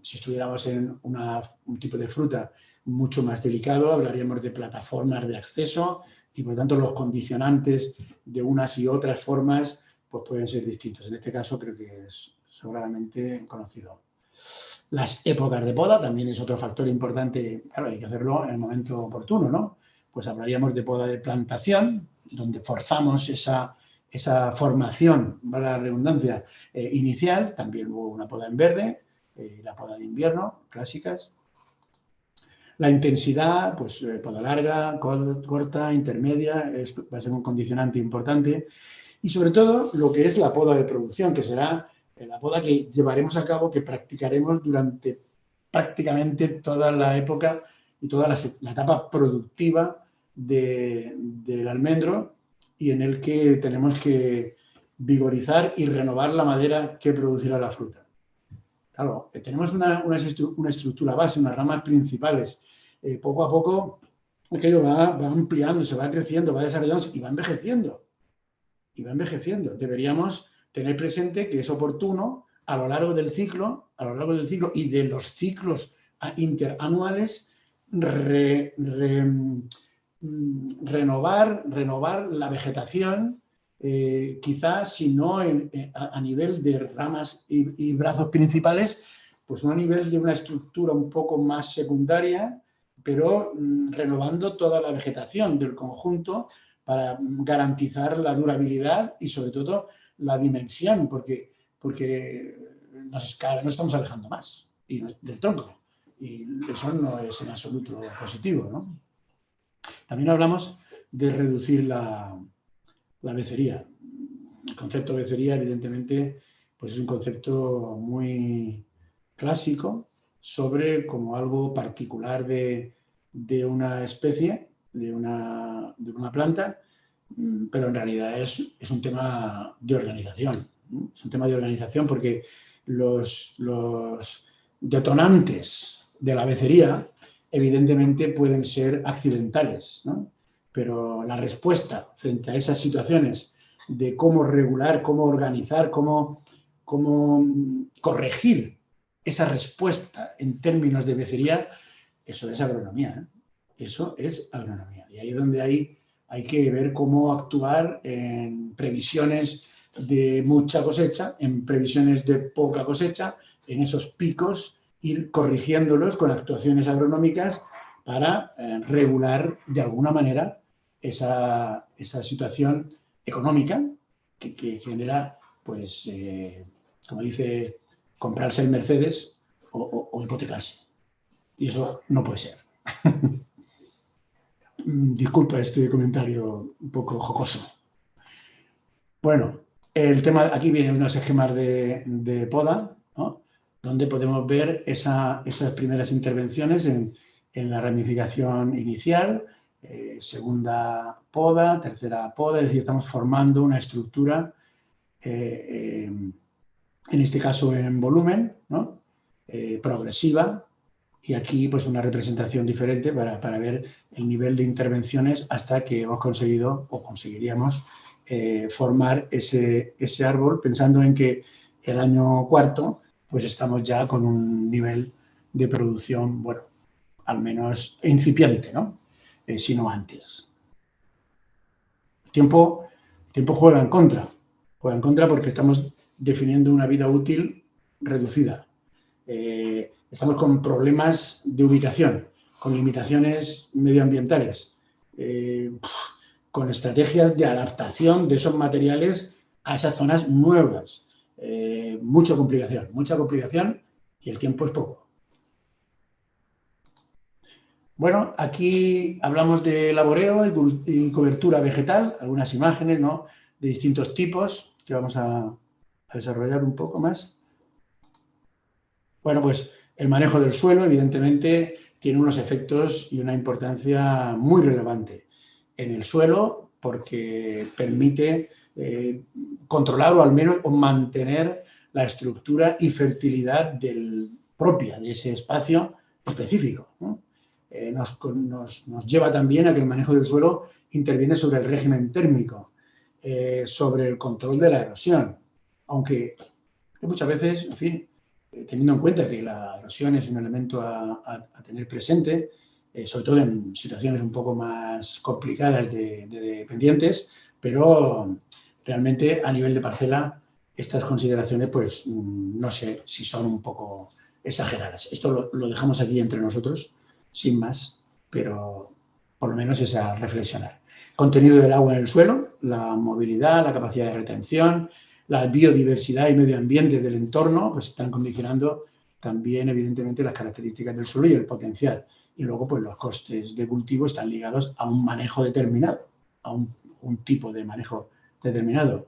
Si estuviéramos en un tipo de fruta mucho más delicado, hablaríamos de plataformas de acceso y, por lo tanto, los condicionantes de unas y otras formas pues pueden ser distintos. En este caso creo que es sobradamente conocido. Las épocas de poda también es otro factor importante. Claro, hay que hacerlo en el momento oportuno, ¿no? Pues hablaríamos de poda de plantación, donde forzamos esa formación, para la redundancia, inicial. También hubo una poda en verde, la poda de invierno, clásicas. La intensidad, pues poda larga, corta, intermedia, va a ser un condicionante importante. Y sobre todo lo que es la poda de producción, que será la poda que llevaremos a cabo, que practicaremos durante prácticamente toda la época y toda la etapa productiva del almendro y en el que tenemos que vigorizar y renovar la madera que producirá la fruta. Claro, tenemos una estructura base, unas ramas principales. Poco a poco aquello va ampliando, se va creciendo, va desarrollándose y va envejeciendo. Deberíamos tener presente que es oportuno a lo largo del ciclo y de los ciclos interanuales renovar la vegetación, quizás si no a nivel de ramas y brazos principales, pues no a nivel de una estructura un poco más secundaria, pero renovando toda la vegetación del conjunto para garantizar la durabilidad y sobre todo la dimensión, porque cada vez nos estamos alejando más del tronco y eso no es en absoluto positivo, ¿no? También hablamos de reducir la becería. El concepto de becería, evidentemente, pues es un concepto muy clásico sobre como algo particular de una especie, de una planta, pero en realidad es un tema de organización. Es un tema de organización porque los detonantes de la becería evidentemente pueden ser accidentales, ¿no? Pero la respuesta frente a esas situaciones de cómo regular, cómo organizar, cómo corregir esa respuesta en términos de becería, eso es agronomía, ¿eh? Eso es agronomía. Y ahí es donde hay que ver cómo actuar en previsiones de mucha cosecha, en previsiones de poca cosecha, en esos picos, ir corrigiéndolos con actuaciones agronómicas para regular de alguna manera esa situación económica que genera, pues, como dice, comprarse el Mercedes o hipotecarse. Y eso no puede ser. Disculpa este comentario un poco jocoso. Bueno, el tema, aquí vienen unos esquemas de poda, ¿no? Donde podemos ver esas primeras intervenciones en la ramificación inicial, segunda poda, tercera poda, es decir, estamos formando una estructura, en este caso en volumen, ¿no? Progresiva, y aquí pues una representación diferente para ver el nivel de intervenciones hasta que hemos conseguido o conseguiríamos formar ese árbol, pensando en que el año cuarto pues estamos ya con un nivel de producción, bueno, al menos incipiente, ¿no? Si no antes. El tiempo juega en contra porque estamos definiendo una vida útil reducida. Estamos con problemas de ubicación, con limitaciones medioambientales, con estrategias de adaptación de esos materiales a esas zonas nuevas. Mucha complicación y el tiempo es poco. Bueno, aquí hablamos de laboreo y cobertura vegetal, algunas imágenes, ¿no?, de distintos tipos que vamos a desarrollar un poco más. Bueno, pues el manejo del suelo, evidentemente, tiene unos efectos y una importancia muy relevante en el suelo porque permite controlar o al menos mantener la estructura y fertilidad propia de ese espacio específico, ¿no? Nos lleva también a que el manejo del suelo interviene sobre el régimen térmico, sobre el control de la erosión, aunque muchas veces, en fin, teniendo en cuenta que la erosión es un elemento a tener presente, sobre todo en situaciones un poco más complicadas de pendientes, pero realmente a nivel de parcela estas consideraciones, pues no sé si son un poco exageradas. Esto lo dejamos aquí entre nosotros, sin más, pero por lo menos es a reflexionar. Contenido del agua en el suelo, la movilidad, la capacidad de retención, la biodiversidad y medio ambiente del entorno, pues están condicionando también, evidentemente, las características del suelo y el potencial. Y luego, pues los costes de cultivo están ligados a un manejo determinado, a un tipo de manejo determinado.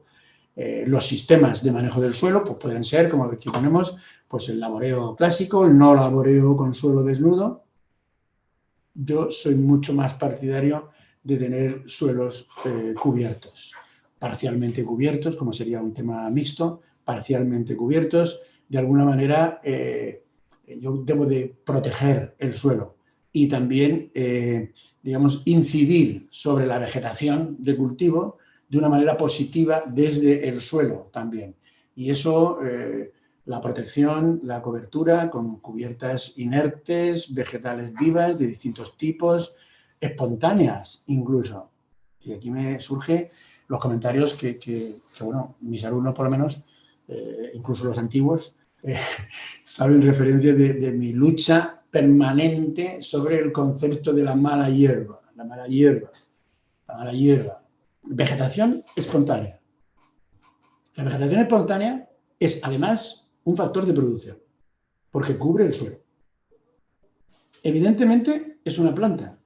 Los sistemas de manejo del suelo pues pueden ser, como aquí ponemos, pues el laboreo clásico, el no laboreo con suelo desnudo. Yo soy mucho más partidario de tener suelos cubiertos, parcialmente cubiertos, como sería un tema mixto, parcialmente cubiertos. De alguna manera, yo debo de proteger el suelo y también, digamos, incidir sobre la vegetación de cultivo de una manera positiva desde el suelo también. Y eso, la protección, la cobertura con cubiertas inertes, vegetales vivas de distintos tipos, espontáneas incluso. Y aquí me surgen los comentarios que bueno, mis alumnos por lo menos, incluso los antiguos, saben referencia de mi lucha permanente sobre el concepto de la mala hierba. La mala hierba. La mala hierba. Vegetación espontánea. La vegetación espontánea es además un factor de producción porque cubre el suelo. Evidentemente es una planta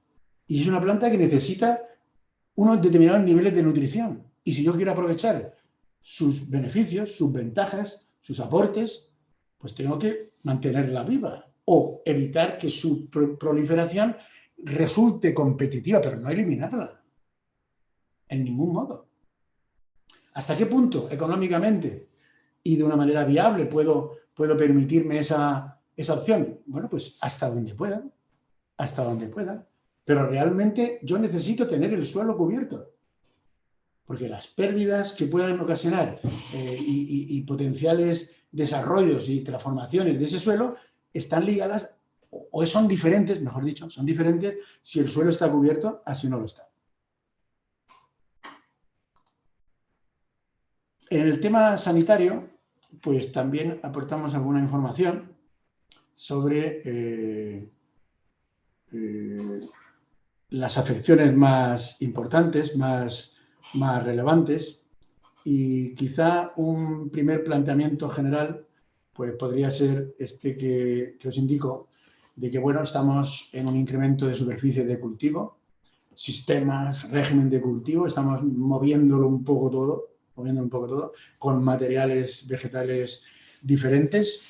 y es una planta que necesita unos determinados niveles de nutrición. Y si yo quiero aprovechar sus beneficios, sus ventajas, sus aportes, pues tengo que mantenerla viva o evitar que su proliferación resulte competitiva, pero no eliminarla. En ningún modo. ¿Hasta qué punto económicamente y de una manera viable puedo permitirme esa opción? Bueno, pues hasta donde pueda. Hasta donde pueda. Pero realmente yo necesito tener el suelo cubierto. porque las pérdidas que puedan ocasionar y potenciales desarrollos y transformaciones de ese suelo están ligadas o son diferentes, mejor dicho, son diferentes si el suelo está cubierto, así no lo está. En el tema sanitario, pues también aportamos alguna información sobre las afecciones más importantes, más relevantes, y quizá un primer planteamiento general pues podría ser este que os indico, de que bueno, estamos en un incremento de superficie de cultivo, sistemas, régimen de cultivo, estamos moviéndolo un poco todo, con materiales vegetales diferentes,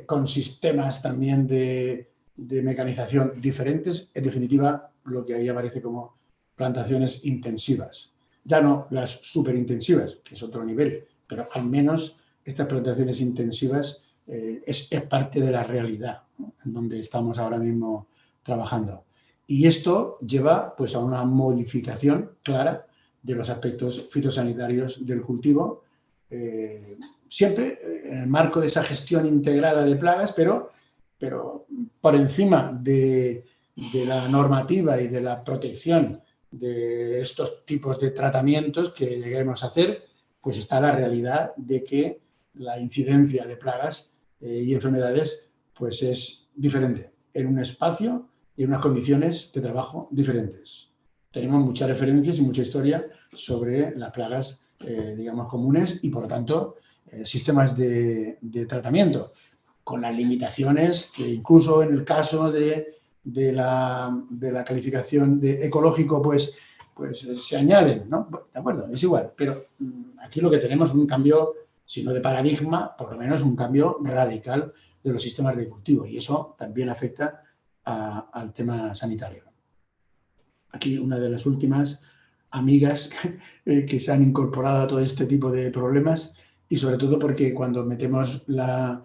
con sistemas también de mecanización diferentes, en definitiva, lo que ahí aparece como plantaciones intensivas. Ya no las superintensivas, que es otro nivel, pero al menos estas plantaciones intensivas es parte de la realidad, ¿no?, en donde estamos ahora mismo trabajando. Y esto lleva pues, a una modificación clara de los aspectos fitosanitarios del cultivo, siempre en el marco de esa gestión integrada de plagas, pero por encima de la normativa y de la protección de estos tipos de tratamientos que lleguemos a hacer, pues está la realidad de que la incidencia de plagas y enfermedades pues es diferente en un espacio y en unas condiciones de trabajo diferentes. Tenemos muchas referencias y mucha historia sobre las plagas, digamos, comunes y, por lo tanto, sistemas de tratamiento, con las limitaciones que incluso en el caso de la calificación de ecológico, pues se añaden, ¿no? De acuerdo, es igual, pero aquí lo que tenemos es un cambio, si no de paradigma, por lo menos un cambio radical de los sistemas de cultivo, y eso también afecta al tema sanitario. Aquí una de las últimas amigas que se han incorporado a todo este tipo de problemas, y sobre todo porque cuando metemos la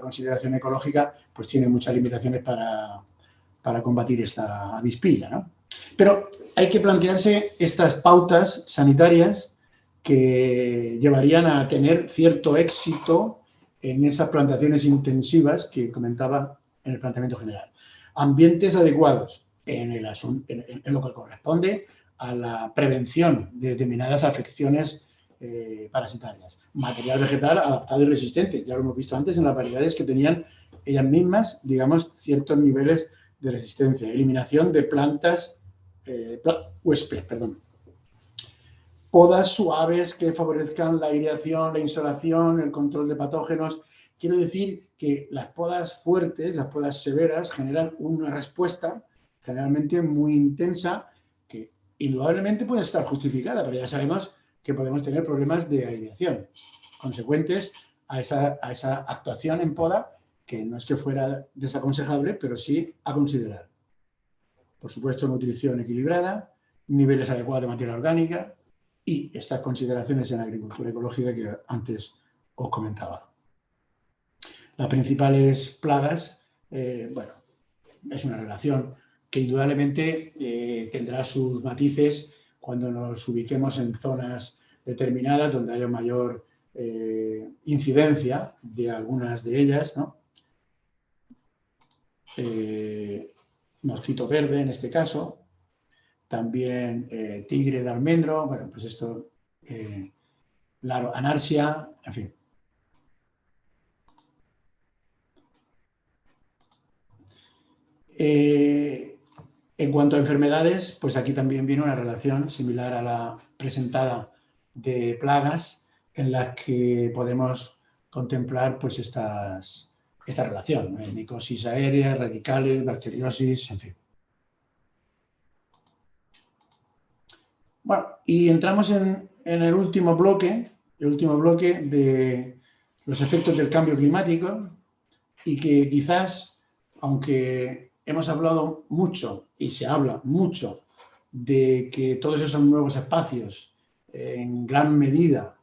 consideración ecológica, pues tiene muchas limitaciones para combatir esta avispilla, ¿no? Pero hay que plantearse estas pautas sanitarias que llevarían a tener cierto éxito en esas plantaciones intensivas que comentaba en el planteamiento general. Ambientes adecuados en lo que corresponde a la prevención de determinadas afecciones parasitarias. Material vegetal adaptado y resistente. Ya lo hemos visto antes en las variedades que tenían ellas mismas, digamos, ciertos niveles de resistencia. Eliminación de plantas huésped, perdón. Podas suaves que favorezcan la aireación, la insolación, el control de patógenos. Quiero decir que las podas fuertes, las podas severas, generan una respuesta generalmente muy intensa que indudablemente puede estar justificada, pero ya sabemos que podemos tener problemas de aireación consecuentes a esa actuación en poda, que no es que fuera desaconsejable, pero sí a considerar. Por supuesto, nutrición equilibrada, niveles adecuados de materia orgánica y estas consideraciones en agricultura ecológica que antes os comentaba. Las principales plagas, bueno, es una relación que indudablemente tendrá sus matices cuando nos ubiquemos en zonas determinadas donde haya mayor incidencia de algunas de ellas, ¿no? Mosquito verde en este caso, también tigre de almendro, bueno, pues esto, anarsia, en fin. En cuanto a enfermedades, pues aquí también viene una relación similar a la presentada de plagas, en las que podemos contemplar pues esta relación, ¿no? Micosis aérea, radicales, bacteriosis, en fin. Bueno, y entramos en el último bloque de los efectos del cambio climático, y que quizás, aunque hemos hablado mucho y se habla mucho de que todos esos nuevos espacios en gran medida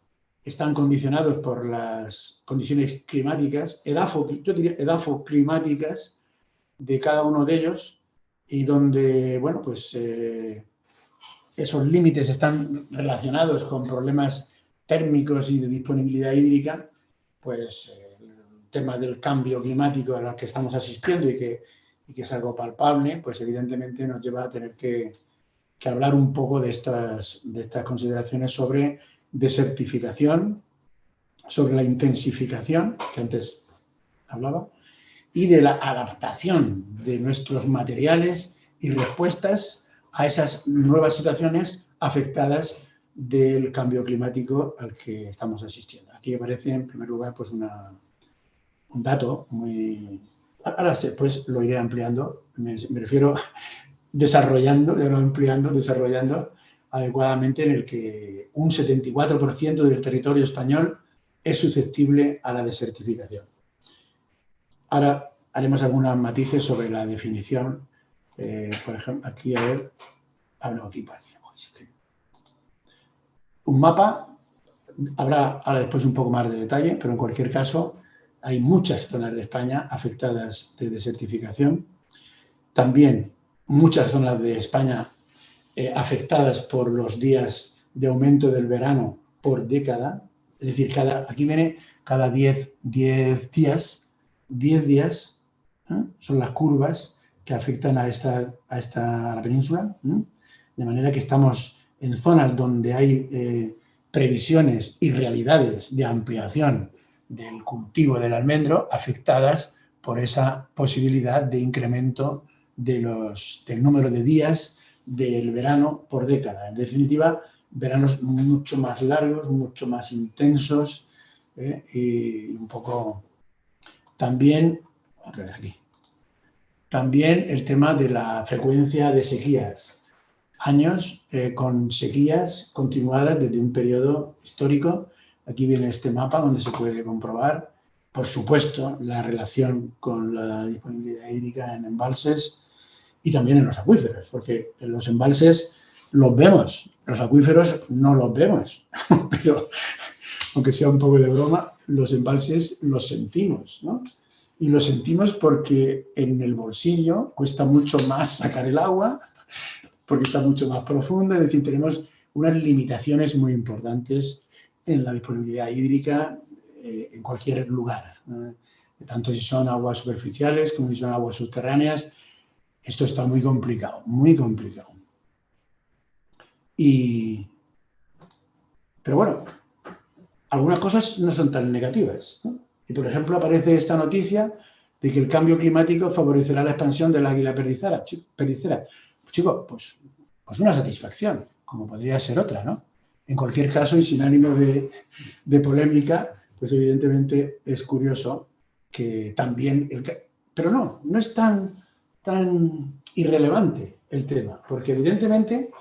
están condicionados por las condiciones climáticas, yo diría edafoclimáticas de cada uno de ellos, y donde, bueno, pues esos límites están relacionados con problemas térmicos y de disponibilidad hídrica, pues el tema del cambio climático al que estamos asistiendo y que es algo palpable, pues evidentemente nos lleva a tener que hablar un poco de estas consideraciones sobre desertificación, sobre la intensificación, que antes hablaba, y de la adaptación de nuestros materiales y respuestas a esas nuevas situaciones afectadas del cambio climático al que estamos asistiendo. Aquí aparece, en primer lugar, pues un dato muy... Ahora pues lo iré ampliando, me refiero desarrollando, ya no ampliando, desarrollando adecuadamente, en el que un 74% del territorio español es susceptible a la desertificación. Ahora haremos algunos matices sobre la definición. Por ejemplo, aquí, a ver, hablo aquí, un mapa, habrá ahora después un poco más de detalle, pero en cualquier caso hay muchas zonas de España afectadas de desertificación. También muchas zonas de España afectadas por los días de aumento del verano por década. Es decir, aquí viene cada 10 días, 10 días, son las curvas que afectan a la península, de manera que estamos en zonas donde hay previsiones y realidades de ampliación del cultivo del almendro afectadas por esa posibilidad de incremento del número de días del verano por década. En definitiva, veranos mucho más largos, mucho más intensos, y un poco también, otra vez aquí, también el tema de la frecuencia de sequías. Años con sequías continuadas desde un periodo histórico. Aquí viene este mapa donde se puede comprobar, por supuesto, la relación con la disponibilidad hídrica en embalses y también en los acuíferos, porque en los embalses los vemos, los acuíferos no los vemos, pero aunque sea un poco de broma, los embalses los sentimos, ¿no? Y los sentimos porque en el bolsillo cuesta mucho más sacar el agua, porque está mucho más profunda, es decir, tenemos unas limitaciones muy importantes en la disponibilidad hídrica en cualquier lugar, ¿no? Tanto si son aguas superficiales como si son aguas subterráneas. Esto está muy complicado, muy complicado. Pero bueno, algunas cosas no son tan negativas, ¿no? Y por ejemplo aparece esta noticia de que el cambio climático favorecerá la expansión del águila pericera. Chicos, pues una satisfacción, como podría ser otra, ¿no? En cualquier caso, y sin ánimo de polémica, pues evidentemente es curioso que también... Pero no es tan irrelevante el tema, porque evidentemente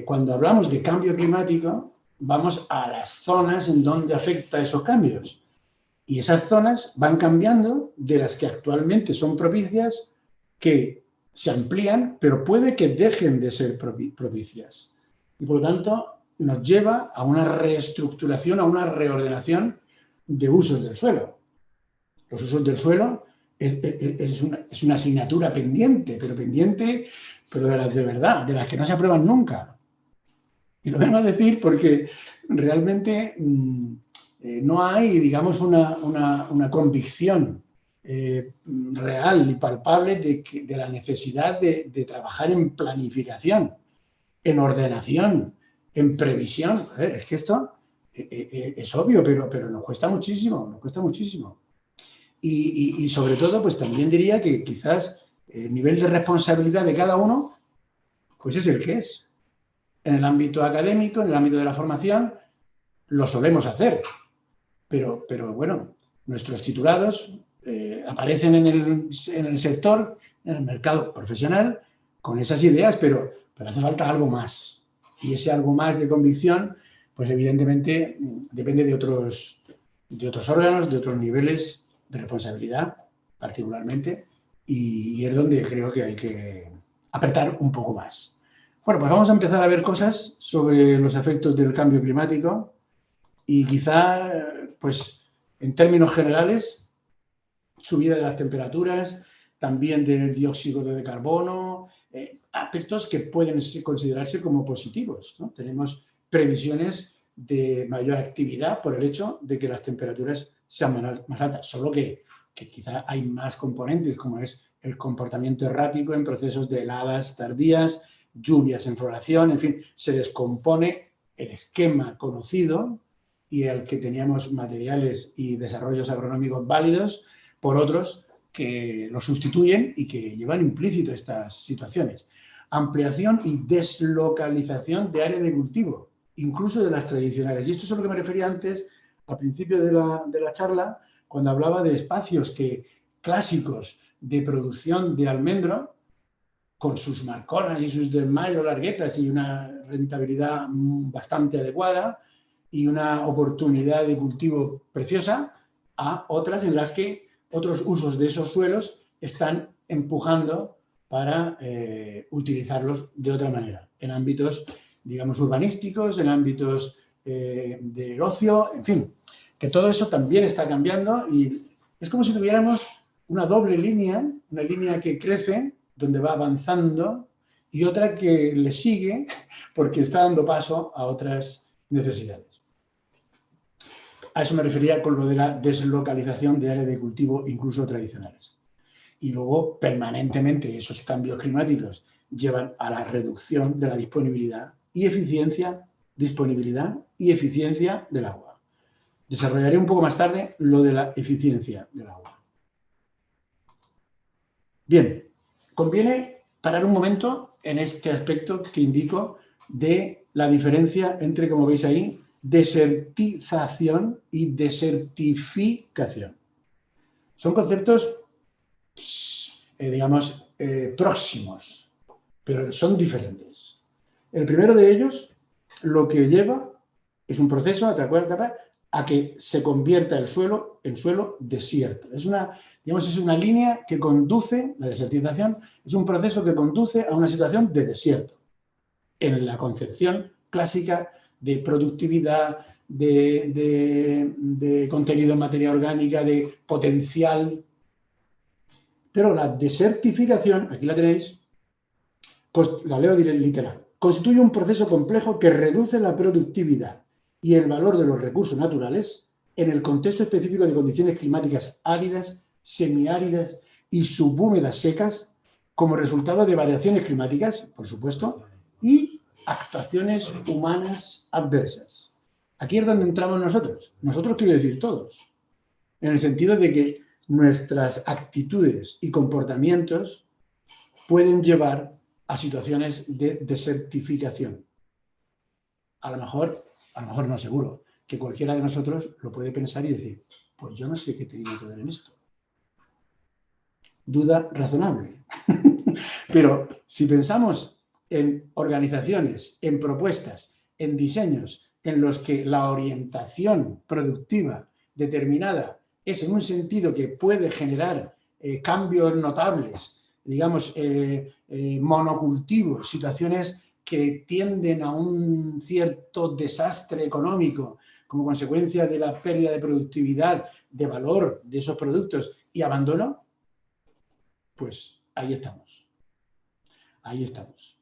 cuando hablamos de cambio climático vamos a las zonas en donde afecta esos cambios, y esas zonas van cambiando de las que actualmente son propicias, que se amplían, pero puede que dejen de ser propicias, y por lo tanto nos lleva a una reestructuración, a una reordenación de usos del suelo. Los usos del suelo es una asignatura pendiente, pero de las de verdad, de las que no se aprueban nunca. Y lo vengo a decir porque realmente no hay, digamos, una convicción real y palpable de la necesidad de trabajar en planificación, en ordenación, en previsión. Es que esto es obvio, pero nos cuesta muchísimo, nos cuesta muchísimo. Y sobre todo, pues también diría que quizás el nivel de responsabilidad de cada uno, pues es el que es. En el ámbito académico, en el ámbito de la formación, lo solemos hacer. Pero bueno, nuestros titulados aparecen en el sector, en el mercado profesional, con esas ideas, pero hace falta algo más. Y ese algo más de convicción, pues evidentemente depende de otros órganos, de otros niveles de responsabilidad, particularmente, y es donde creo que hay que apretar un poco más. Bueno, pues vamos a empezar a ver cosas sobre los efectos del cambio climático y quizá, pues en términos generales, subida de las temperaturas, también del dióxido de carbono, aspectos que pueden considerarse como positivos, ¿no? Tenemos previsiones de mayor actividad por el hecho de que las temperaturas sean más altas, solo que quizá hay más componentes, como es el comportamiento errático en procesos de heladas tardías, lluvias en floración, en fin, se descompone el esquema conocido y el que teníamos materiales y desarrollos agronómicos válidos por otros que lo sustituyen y que llevan implícito estas situaciones. Ampliación y deslocalización de áreas de cultivo, incluso de las tradicionales. Y esto es a lo que me refería antes, al principio de la charla, cuando hablaba de espacios clásicos de producción de almendro, con sus marconas y sus desmayos, larguetas y una rentabilidad bastante adecuada y una oportunidad de cultivo preciosa, a otras en las que otros usos de esos suelos están empujando para utilizarlos de otra manera, en ámbitos, digamos, urbanísticos, en ámbitos de ocio, en fin, que todo eso también está cambiando y es como si tuviéramos una doble línea, una línea que crece, donde va avanzando, y otra que le sigue porque está dando paso a otras necesidades. A eso me refería con lo de la deslocalización de áreas de cultivo, incluso tradicionales. Y luego, permanentemente, esos cambios climáticos llevan a la reducción de la disponibilidad y eficiencia del agua. Desarrollaré un poco más tarde lo de la eficiencia del agua. Bien, conviene parar un momento en este aspecto que indico de la diferencia entre, como veis ahí, desertización y desertificación. Son conceptos, digamos, próximos, pero son diferentes. El primero de ellos lo que lleva es un proceso a que se convierta el suelo en suelo desierto. Es una línea que conduce, la desertización, es un proceso que conduce a una situación de desierto. En la concepción clásica de productividad, de contenido en materia orgánica, de potencial. Pero la desertificación, aquí la tenéis, la leo literal, constituye un proceso complejo que reduce la productividad y el valor de los recursos naturales en el contexto específico de condiciones climáticas áridas, semiáridas y subhúmedas secas como resultado de variaciones climáticas, por supuesto, y actuaciones humanas adversas. Aquí es donde entramos nosotros. Nosotros quiero decir todos, en el sentido de que nuestras actitudes y comportamientos pueden llevar a situaciones de desertificación. A lo mejor no, seguro, que cualquiera de nosotros lo puede pensar y decir, pues yo no sé qué tenía que ver en esto. Duda razonable. Pero si pensamos en organizaciones, en propuestas, en diseños en los que la orientación productiva determinada es en un sentido que puede generar cambios notables, digamos, monocultivos, situaciones que tienden a un cierto desastre económico como consecuencia de la pérdida de productividad, de valor de esos productos y abandono, pues ahí estamos. Ahí estamos.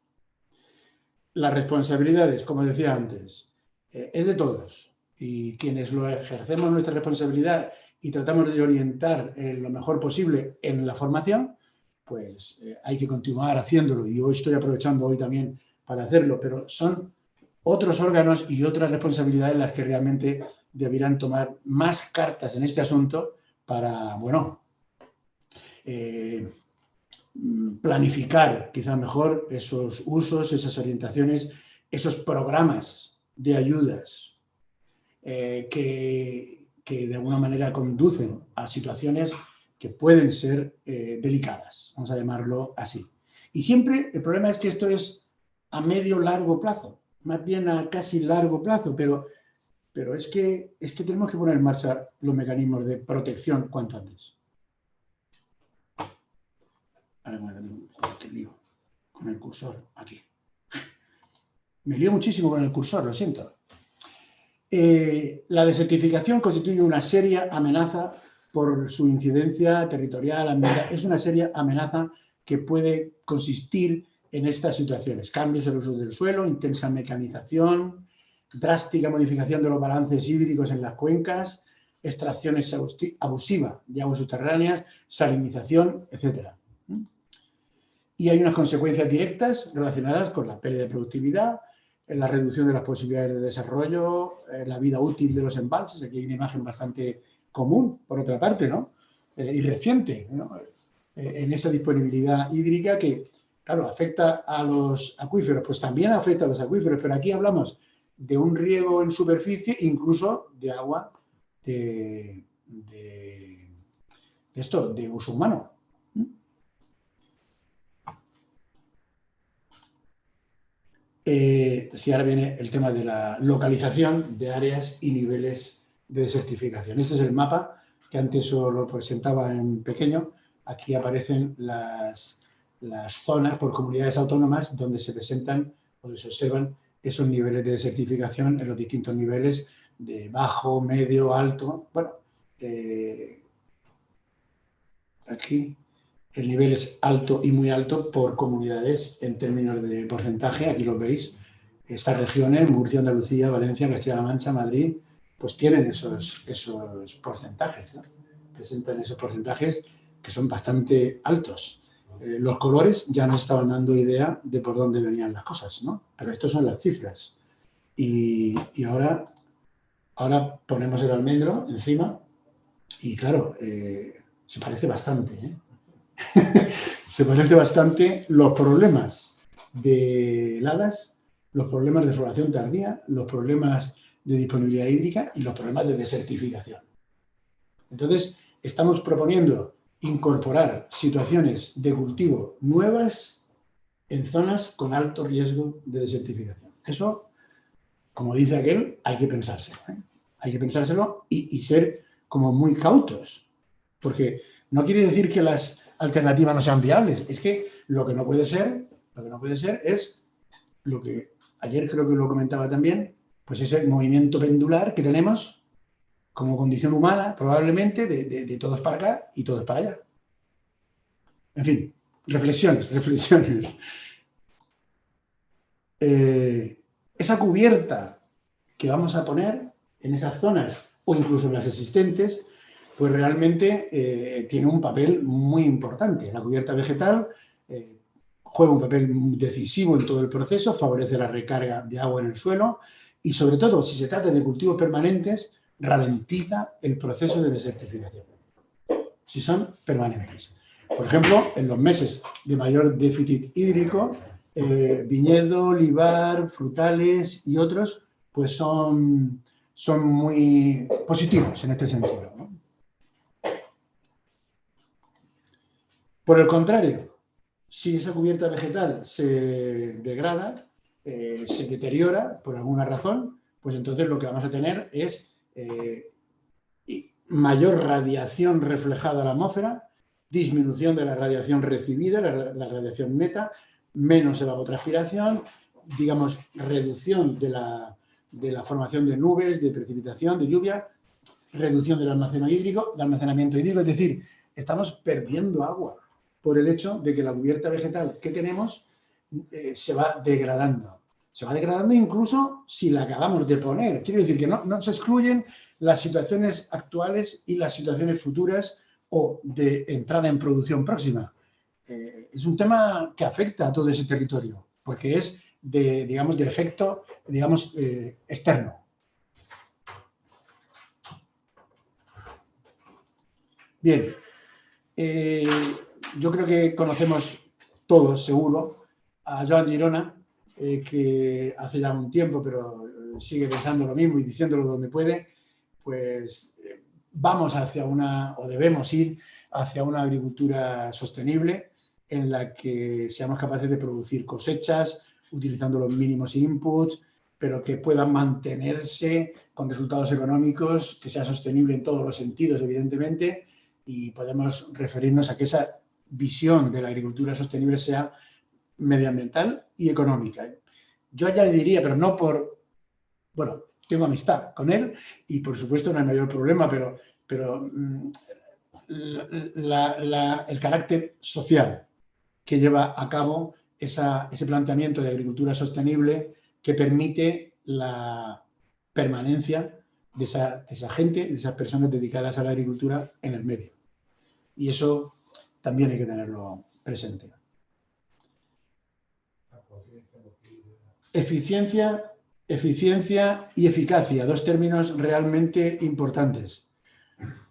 Las responsabilidades, como decía antes, es de todos. Y quienes lo ejercemos nuestra responsabilidad y tratamos de orientar lo mejor posible en la formación, pues hay que continuar haciéndolo. Y yo estoy aprovechando hoy también para hacerlo, pero son otros órganos y otras responsabilidades las que realmente debieran tomar más cartas en este asunto para, bueno, planificar quizá mejor esos usos, esas orientaciones, esos programas de ayudas que de alguna manera conducen a situaciones que pueden ser delicadas, vamos a llamarlo así. Y siempre el problema es que esto es a medio largo plazo, más bien a casi largo plazo, pero es que tenemos que poner en marcha los mecanismos de protección cuanto antes. Ahora me lío con el cursor aquí. Me lío muchísimo con el cursor, lo siento. La desertificación constituye una seria amenaza por su incidencia territorial, ambiental. Es una seria amenaza que puede consistir en estas situaciones. Cambios en el uso del suelo, intensa mecanización, drástica modificación de los balances hídricos en las cuencas, extracción abusiva de aguas subterráneas, salinización, etc. Y hay unas consecuencias directas relacionadas con la pérdida de productividad, la reducción de las posibilidades de desarrollo, la vida útil de los embalses. Aquí hay una imagen bastante común, por otra parte, ¿no? Y reciente, ¿no? En esa disponibilidad hídrica que, claro, afecta a los acuíferos, pues también afecta a los acuíferos, pero aquí hablamos de un riego en superficie, incluso de agua de uso humano. Si ahora viene el tema de la localización de áreas y niveles de desertificación. Este es el mapa que antes os lo presentaba en pequeño. Aquí aparecen las zonas por comunidades autónomas donde se presentan, donde se observan esos niveles de desertificación en los distintos niveles de bajo, medio, alto. Bueno, aquí el nivel es alto y muy alto por comunidades en términos de porcentaje. Aquí lo veis. Estas regiones, Murcia, Andalucía, Valencia, Castilla-La Mancha, Madrid, pues tienen esos porcentajes, ¿no? Presentan esos porcentajes que son bastante altos. Los colores ya nos estaban dando idea de por dónde venían las cosas, ¿no? Pero estas son las cifras. Y ahora ponemos el almendro encima y, claro, se parece bastante, ¿eh? Se parece bastante los problemas de heladas, los problemas de floración tardía, los problemas de disponibilidad hídrica y los problemas de desertificación. Entonces, estamos proponiendo incorporar situaciones de cultivo nuevas en zonas con alto riesgo de desertificación. Eso, como dice aquel, hay que pensárselo, ¿eh? Hay que pensárselo y ser como muy cautos, porque no quiere decir que las alternativas no sean viables. Es que lo que no puede ser es lo que ayer creo que lo comentaba también, pues ese movimiento pendular que tenemos como condición humana, probablemente, de todos para acá y todos para allá. En fin, reflexiones. Esa cubierta que vamos a poner en esas zonas o incluso en las existentes, pues realmente tiene un papel muy importante. La cubierta vegetal juega un papel decisivo en todo el proceso, favorece la recarga de agua en el suelo y, sobre todo, si se trata de cultivos permanentes, ralentiza el proceso de desertificación, si son permanentes. Por ejemplo, en los meses de mayor déficit hídrico, viñedo, olivar, frutales y otros, pues son muy positivos en este sentido, ¿no? Por el contrario, si esa cubierta vegetal se degrada, se deteriora por alguna razón, pues entonces lo que vamos a tener es mayor radiación reflejada a la atmósfera, disminución de la radiación recibida, la radiación neta, menos evapotranspiración, digamos, reducción de la formación de nubes, de precipitación, de lluvia, reducción del almacenamiento hídrico, es decir, estamos perdiendo agua por el hecho de que la cubierta vegetal que tenemos se va degradando. Se va degradando incluso si la acabamos de poner. Quiero decir que no se excluyen las situaciones actuales y las situaciones futuras o de entrada en producción próxima. Es un tema que afecta a todo ese territorio, porque es de efecto, externo. Bien, yo creo que conocemos todos, seguro, a Joan Girona, que hace ya un tiempo, pero sigue pensando lo mismo y diciéndolo donde puede, pues vamos hacia o debemos ir hacia una agricultura sostenible en la que seamos capaces de producir cosechas utilizando los mínimos inputs, pero que puedan mantenerse con resultados económicos, que sea sostenible en todos los sentidos, evidentemente, y podemos referirnos a que esa visión de la agricultura sostenible sea medioambiental y económica. Yo ya diría, pero no por... Bueno, tengo amistad con él y, por supuesto, no hay mayor problema, pero el carácter social que lleva a cabo ese planteamiento de agricultura sostenible que permite la permanencia de esa gente, de esas personas dedicadas a la agricultura en el medio. Y eso también hay que tenerlo presente. Eficiencia y eficacia, dos términos realmente importantes.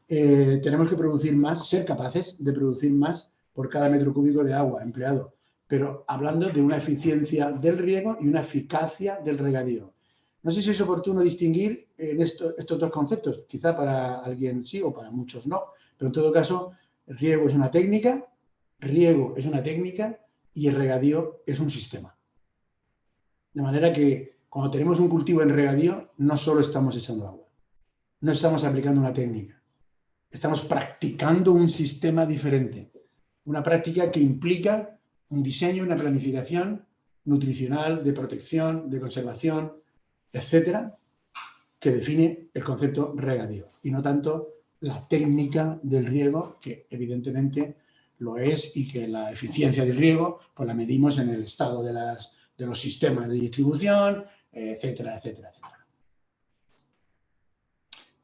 Tenemos que producir más, ser capaces de producir más por cada metro cúbico de agua empleado, pero hablando de una eficiencia del riego y una eficacia del regadío. No sé si es oportuno distinguir en estos dos conceptos, quizá para alguien sí o para muchos no, pero en todo caso, el riego es una técnica y el regadío es un sistema. De manera que cuando tenemos un cultivo en regadío, no solo estamos echando agua, no estamos aplicando una técnica, estamos practicando un sistema diferente, una práctica que implica un diseño, una planificación nutricional, de protección, de conservación, etcétera, que define el concepto regadío y no tanto la técnica del riego, que evidentemente lo es, y que la eficiencia del riego pues la medimos en el estado de los sistemas de distribución, etcétera, etcétera, etcétera.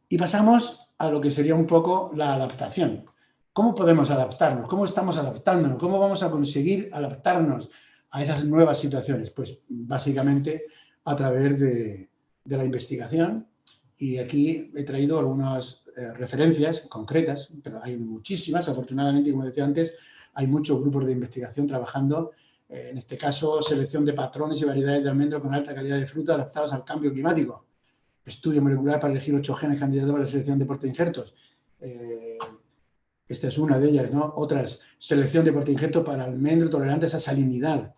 Y pasamos a lo que sería un poco la adaptación. ¿Cómo podemos adaptarnos? ¿Cómo estamos adaptándonos? ¿Cómo vamos a conseguir adaptarnos a esas nuevas situaciones? Pues básicamente a través de la investigación. Y aquí he traído algunas referencias concretas, pero hay muchísimas. Afortunadamente, como decía antes, hay muchos grupos de investigación trabajando, en este caso, selección de patrones y variedades de almendro con alta calidad de fruta adaptados al cambio climático. Estudio molecular para elegir 8 genes candidatos para la selección de portainjertos. Esta es una de ellas, ¿no? Otras, selección de portainjertos para almendro tolerantes a salinidad.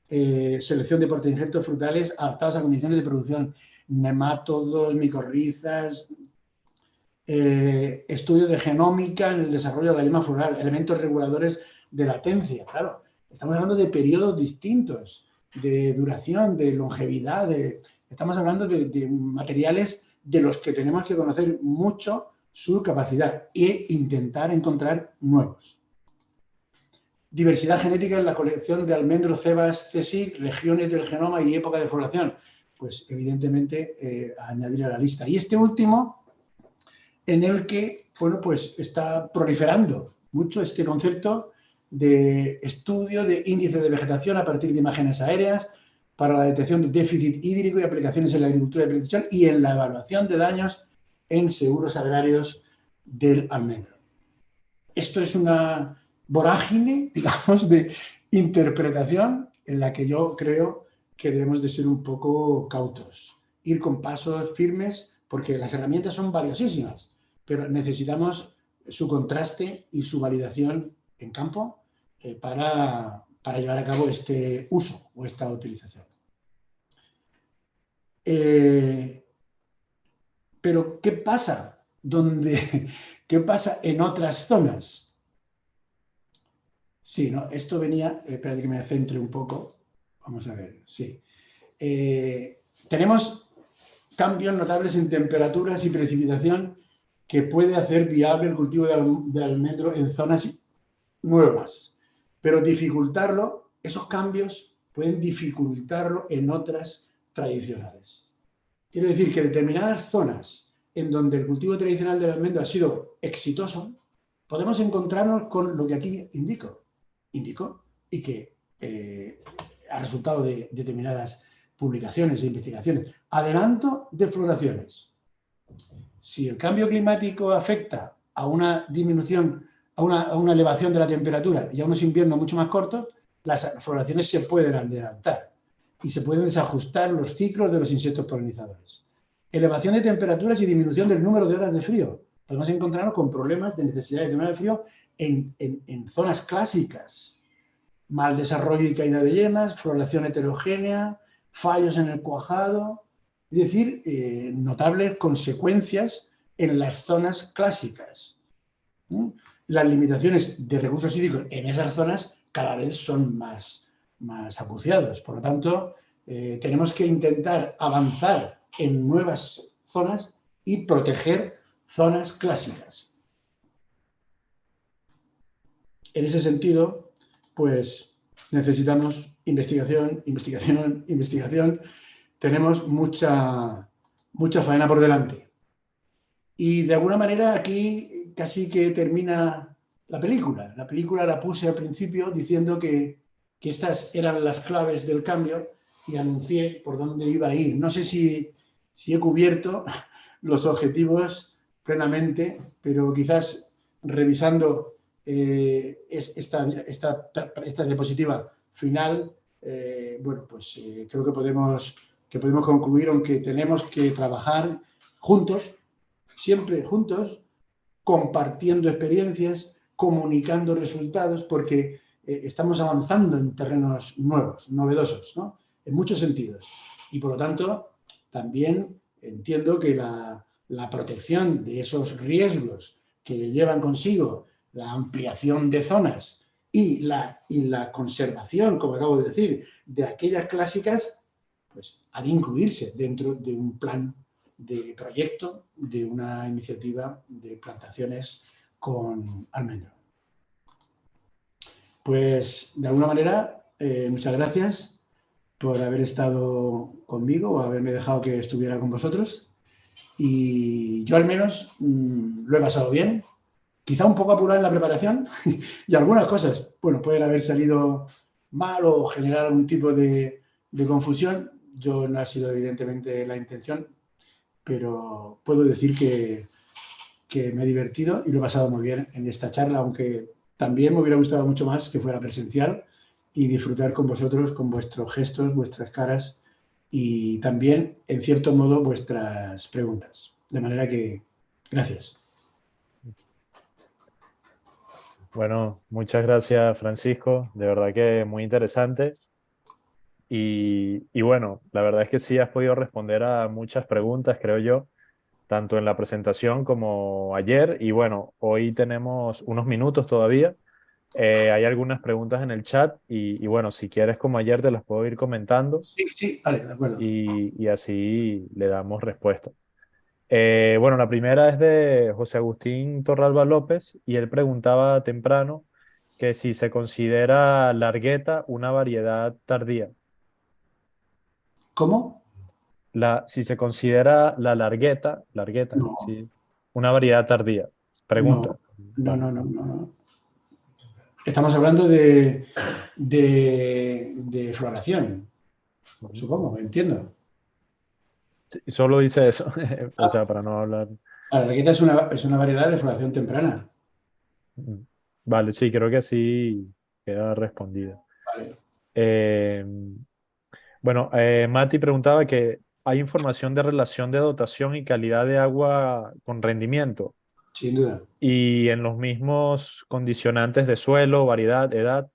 Selección de portainjertos frutales adaptados a condiciones de producción. Nemátodos, micorrizas. Estudio de genómica en el desarrollo de la yema floral. Elementos reguladores de latencia. Claro, estamos hablando de periodos distintos, de duración, de longevidad, estamos hablando de materiales de los que tenemos que conocer mucho su capacidad e intentar encontrar nuevos. Diversidad genética en la colección de almendros, cebas, CSIC, regiones del genoma y época de floración. Pues evidentemente añadir a la lista. Y este último, en el que, bueno, pues está proliferando mucho este concepto de estudio de índice de vegetación a partir de imágenes aéreas, para la detección de déficit hídrico y aplicaciones en la agricultura de precisión y en la evaluación de daños en seguros agrarios del almendro. Esto es una vorágine, digamos, de interpretación en la que yo creo que debemos de ser un poco cautos, ir con pasos firmes, porque las herramientas son valiosísimas, pero necesitamos su contraste y su validación en campo para llevar a cabo este uso o esta utilización. Pero, ¿qué pasa? ¿Qué pasa en otras zonas? Sí, ¿no? Esto venía, espérate que me centre un poco. Vamos a ver, sí. Tenemos cambios notables en temperaturas y precipitación que puede hacer viable el cultivo del almendro en zonas nuevas, pero dificultarlo, esos cambios pueden dificultarlo en otras tradicionales. Quiere decir que determinadas zonas en donde el cultivo tradicional del almendro ha sido exitoso, podemos encontrarnos con lo que aquí indico y que ha resultado de determinadas publicaciones e investigaciones. Adelanto de floraciones. Si el cambio climático afecta a una disminución, a una elevación de la temperatura y a unos inviernos mucho más cortos, las floraciones se pueden adelantar y se pueden desajustar los ciclos de los insectos polinizadores. Elevación de temperaturas y disminución del número de horas de frío. Podemos encontrarnos con problemas de necesidades de horas de frío en zonas clásicas. Mal desarrollo y caída de yemas, floración heterogénea, fallos en el cuajado, es decir, notables consecuencias en las zonas clásicas. Las limitaciones de recursos hídricos en esas zonas cada vez son más acuciados. Por lo tanto, tenemos que intentar avanzar en nuevas zonas y proteger zonas clásicas. En ese sentido, pues necesitamos investigación, investigación, investigación. Tenemos mucha faena por delante. Y de alguna manera aquí casi que termina la película. La película la puse al principio diciendo que estas eran las claves del cambio y anuncié por dónde iba a ir. No sé si he cubierto los objetivos plenamente, pero quizás revisando esta diapositiva final, bueno, pues creo que podemos concluir, aunque tenemos que trabajar juntos, siempre juntos, compartiendo experiencias, comunicando resultados, porque estamos avanzando en terrenos nuevos, novedosos, ¿no? En muchos sentidos. Y por lo tanto, también entiendo que la protección de esos riesgos que llevan consigo la ampliación de zonas y la conservación, como acabo de decir, de aquellas clásicas, pues ha de incluirse dentro de un plan de proyecto, de una iniciativa de plantaciones con almendro. Pues, de alguna manera, muchas gracias por haber estado conmigo o haberme dejado que estuviera con vosotros. Y yo al menos lo he pasado bien, quizá un poco apurado en la preparación y algunas cosas, bueno, pueden haber salido mal o generar algún tipo de confusión. Yo no ha sido evidentemente la intención, pero puedo decir que me he divertido y lo he pasado muy bien en esta charla, aunque también me hubiera gustado mucho más que fuera presencial y disfrutar con vosotros, con vuestros gestos, vuestras caras y también, en cierto modo, vuestras preguntas. De manera que, gracias. Bueno, muchas gracias, Francisco. De verdad que muy interesante. Y bueno, la verdad es que sí has podido responder a muchas preguntas, creo yo, tanto en la presentación como ayer. Y bueno, hoy tenemos unos minutos todavía. Hay algunas preguntas en el chat y bueno, si quieres como ayer te las puedo ir comentando Sí, sí, vale, de acuerdo. y así le damos respuesta. Bueno, la primera es de José Agustín Torralba López y él preguntaba temprano que si se considera largueta una variedad tardía. ¿Cómo? Si se considera la largueta, No, sí, una variedad tardía. Pregunta. no, no, Vale. no, no, no. Estamos hablando de floración, Ujú. supongo, entiendo. Sí, solo dice eso, o sea, para no hablar. La largueta es una variedad de floración temprana. Ujú. Vale, sí, creo que así queda respondido. Vale, Eh, bueno, Mati preguntaba que hay información de relación de dotación y calidad de agua con rendimiento sin duda. y en los mismos condicionantes de suelo, variedad, edad,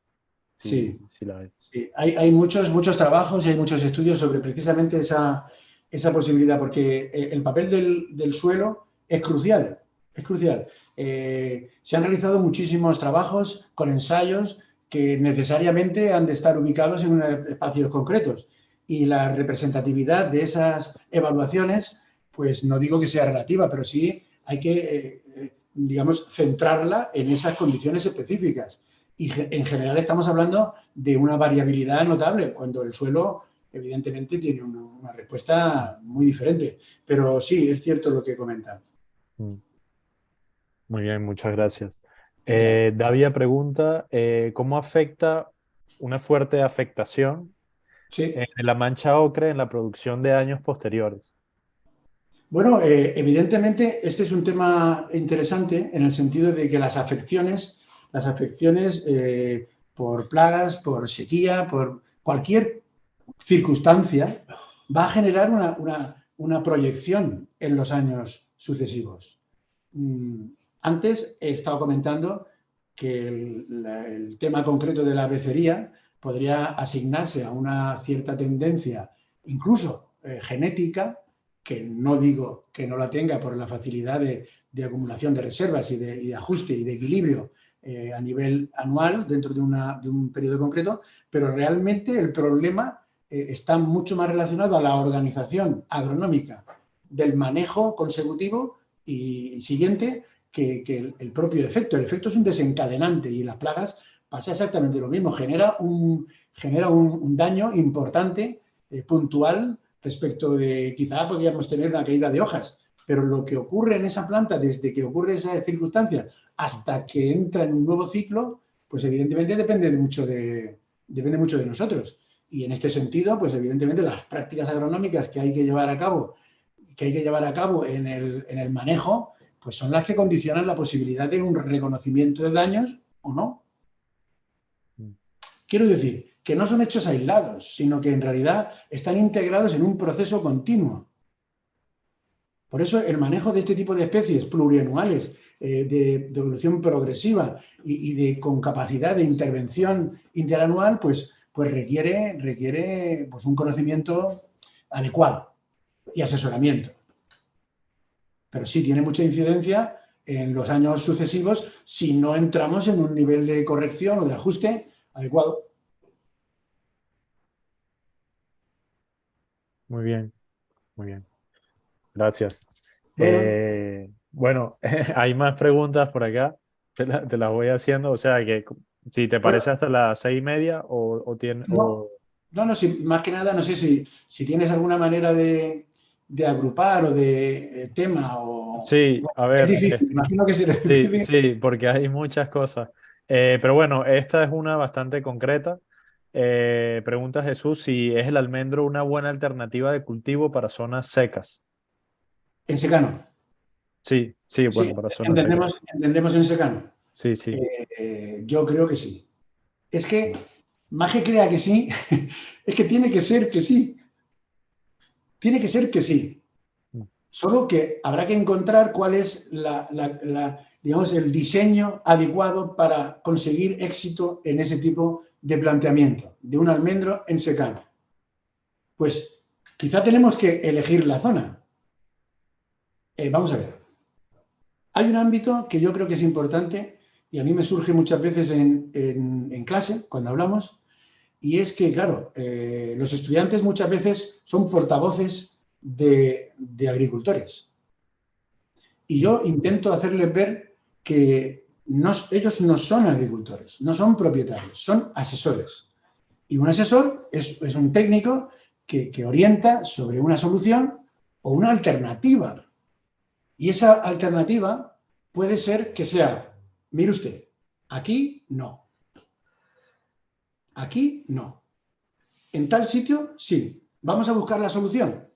Sí, sí la hay. sí. Hay muchos trabajos y hay muchos estudios sobre precisamente esa posibilidad, porque el papel del suelo es crucial, es crucial. Se han realizado muchísimos trabajos con ensayos que necesariamente han de estar ubicados en unos espacios concretos. Y la representatividad de esas evaluaciones, pues no digo que sea relativa, pero sí hay que, digamos, centrarla en esas condiciones específicas. Y en general estamos hablando de una variabilidad notable, cuando el suelo evidentemente tiene una respuesta muy diferente. Pero sí, es cierto lo que comenta. Mm. Muy bien, muchas gracias. Ya. Davia pregunta, ¿cómo afecta una fuerte afectación Sí. de la mancha ocre en la producción de años posteriores? Bueno, evidentemente este es un tema interesante en el sentido de que las afecciones por plagas, por sequía, por cualquier circunstancia, va a generar una proyección en los años sucesivos. Antes he estado comentando que el tema concreto de la becería podría asignarse a una cierta tendencia, incluso genética, que no digo que no la tenga por la facilidad de acumulación de reservas y de ajuste y de equilibrio a nivel anual dentro de un periodo concreto, pero realmente el problema está mucho más relacionado a la organización agronómica del manejo consecutivo y siguiente que el propio efecto. El efecto es un desencadenante y las plagas pasa exactamente lo mismo. Genera un daño importante, puntual, respecto de quizá podríamos tener una caída de hojas, pero lo que ocurre en esa planta desde que ocurre esa circunstancia hasta que entra en un nuevo ciclo, pues evidentemente depende mucho de nosotros. Y en este sentido, pues evidentemente las prácticas agronómicas que hay que llevar a cabo, en el manejo, pues son las que condicionan la posibilidad de un reconocimiento de daños o no. Quiero decir que no son hechos aislados, sino que en realidad están integrados en un proceso continuo. Por eso el manejo de este tipo de especies plurianuales, de evolución progresiva con capacidad de intervención interanual, pues requiere pues un conocimiento adecuado y asesoramiento. Pero sí tiene mucha incidencia en los años sucesivos si no entramos en un nivel de corrección o de ajuste adecuado. Muy bien, muy bien. Gracias. Bueno, Bueno, hay más preguntas por acá. Te las voy haciendo. O sea que si te bueno, parece hasta las 6:30 no, no, sí, más que nada, no sé si tienes alguna manera de agrupar o de tema o... Sí, Bueno, a es ver, difícil, imagino que será sí, difícil. sí, porque hay muchas cosas. Pero bueno, esta es una bastante concreta. Pregunta Jesús si es el almendro una buena alternativa de cultivo para zonas secas. En secano, Sí, sí, sí, bueno, para zonas secas. entendemos en secano. Sí, sí. Yo creo que sí. Es que, más que crea que sí, es que tiene que ser que sí. Tiene que ser que sí. Mm, Solo que habrá que encontrar cuál es digamos, el diseño adecuado para conseguir éxito en ese tipo de planteamiento de un almendro en secano. Pues quizá tenemos que elegir la zona. Vamos a ver. Hay un ámbito que yo creo que es importante y a mí me surge muchas veces en clase, cuando hablamos, y es que, claro, los estudiantes muchas veces son portavoces de agricultores. Y mm, yo intento hacerles ver que ellos no son agricultores, no son propietarios, son asesores. Y un asesor es un técnico que orienta sobre una solución o una alternativa. Y esa alternativa puede ser que sea, mire usted, aquí no, aquí no. En tal sitio, sí. Vamos a buscar la solución.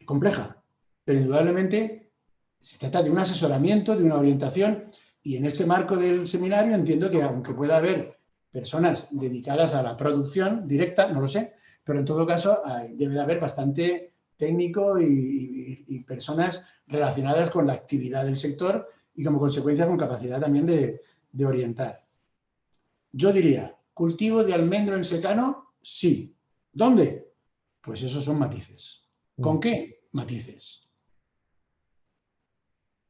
Compleja, pero indudablemente se trata de un asesoramiento, de una orientación, y en este marco del seminario entiendo que aunque pueda haber personas dedicadas a la producción directa, no lo sé, pero en todo caso debe de haber bastante técnico y personas relacionadas con la actividad del sector y como consecuencia con capacidad también de orientar. Yo diría, cultivo de almendro en secano, sí. ¿Dónde? Pues esos son matices. mm. ¿Con qué? Matices.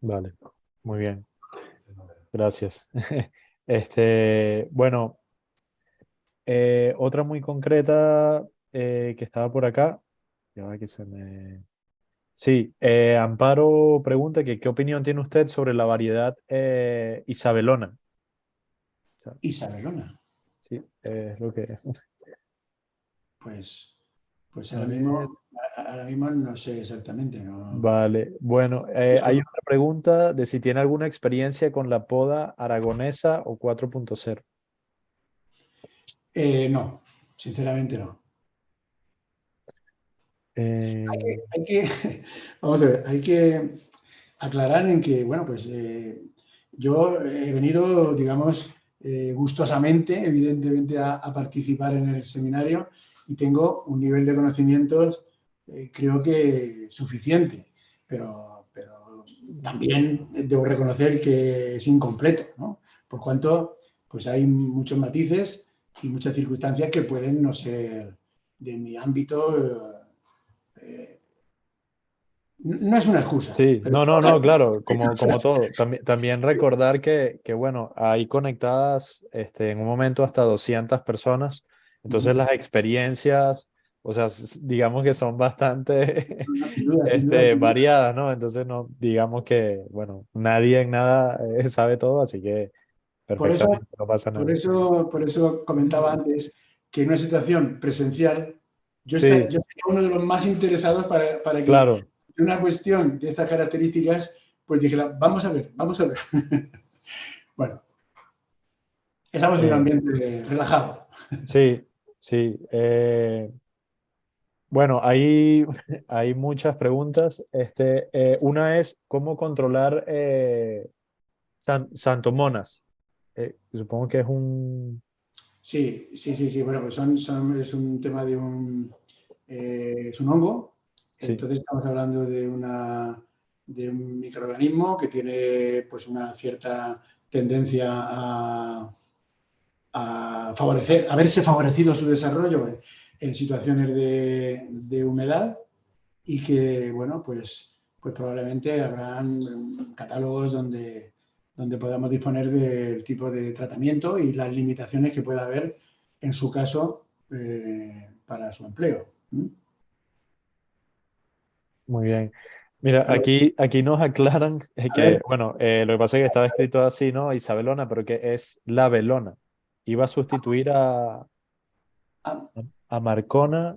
Vale, muy bien. Gracias. Bueno, otra muy concreta que estaba por acá. Ya va que se me... Sí, Amparo pregunta que qué opinión tiene usted sobre la variedad isabelona. Isabelona. Sí, es lo que es. Pues, pues A ver, ahora mismo no sé exactamente. No. vale. Bueno, hay otra pregunta de si tiene alguna experiencia con la poda aragonesa o 4.0. No, sinceramente no. Eh, Vamos a ver, hay que aclarar en que, bueno, pues yo he venido, digamos, gustosamente, evidentemente, a participar en el seminario y tengo un nivel de conocimientos, creo que suficiente, pero también debo reconocer que es incompleto, ¿no? Por cuanto, pues hay muchos matices y muchas circunstancias que pueden no ser de mi ámbito. Eh, no es una excusa, Sí, pero no, no, claro, no, claro, como todo. También recordar que, bueno, hay conectadas en un momento hasta 200 personas, entonces las experiencias, o sea, digamos que son bastante sin duda, sin duda. variadas, ¿no? Entonces, no, digamos que, bueno, nadie en nada sabe todo, así que Por eso, perfectamente, no pasa nada. por eso comentaba antes que en una situación presencial, Sí, yo sería uno de los más interesados para que claro. una cuestión de estas características, pues dijera, vamos a ver, vamos a ver. Bueno, estamos en un eh, ambiente relajado. sí, sí. Bueno, hay muchas preguntas. Una es, ¿cómo controlar santomonas? Supongo que es un... Sí, sí, sí, sí. Bueno, pues es un tema es un hongo. Sí, Entonces estamos hablando de un microorganismo que tiene pues una cierta tendencia a favorecer, a verse favorecido su desarrollo en situaciones de humedad y que, bueno, pues probablemente habrán catálogos donde podamos disponer del tipo de tratamiento y las limitaciones que pueda haber en su caso para su empleo. ¿Mm? muy bien. Mira, A ver, aquí nos aclaran a ver, bueno, lo que pasa es que estaba escrito así, ¿no? Isabelona, pero que es la velona. Iba a sustituir ah, a Marcona.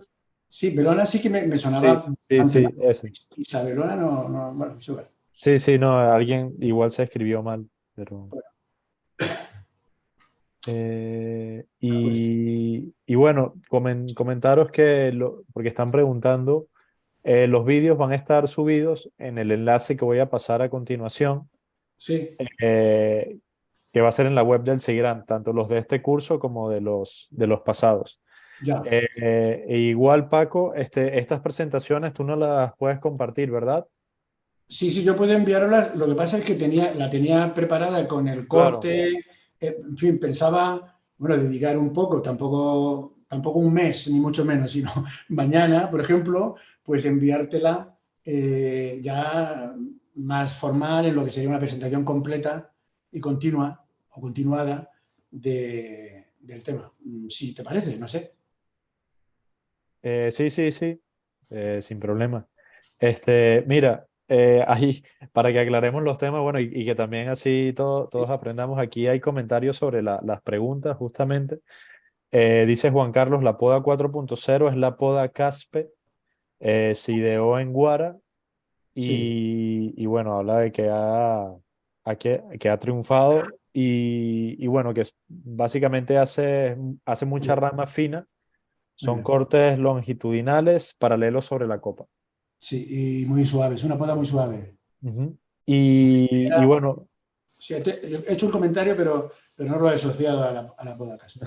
sí, Verona sí que me Sí, sonaba sí, antes. sí, eso. Isabelona no, bueno, eso, Sí, sí, no, alguien igual se escribió mal, pero... bueno, pues y bueno, comentaros que, porque están preguntando, los vídeos van a estar subidos en el enlace que voy a pasar a continuación, sí, eh, que va a ser en la web del Segram, tanto los de este curso como de los pasados. ya. E igual, Paco, estas presentaciones tú no las puedes compartir, ¿verdad? Sí, sí, yo puedo enviarlas. Lo que pasa es que la tenía preparada con el Claro. corte. En fin, pensaba, bueno, dedicar un poco, tampoco un mes, ni mucho menos, sino mañana, por ejemplo, pues enviártela ya más formal en lo que sería una presentación completa y continua o continuada del tema. Si te parece, no sé. Sí, sí, sí, sin problema. Mira, ahí, para que aclaremos los temas, bueno, y que también así todos aprendamos, aquí hay comentarios sobre las preguntas, justamente. Dice Juan Carlos, la poda 4.0 es la poda Caspe, se ideó en Guara Sí, y bueno, habla de que ha triunfado y bueno, básicamente hace muy mucha bien, rama fina, muy son bien. cortes longitudinales paralelos sobre la copa. Sí, y muy suave, es una poda muy suave. Ujú. Y bueno, Sí, he hecho un comentario, pero no lo he asociado a la poda caspa.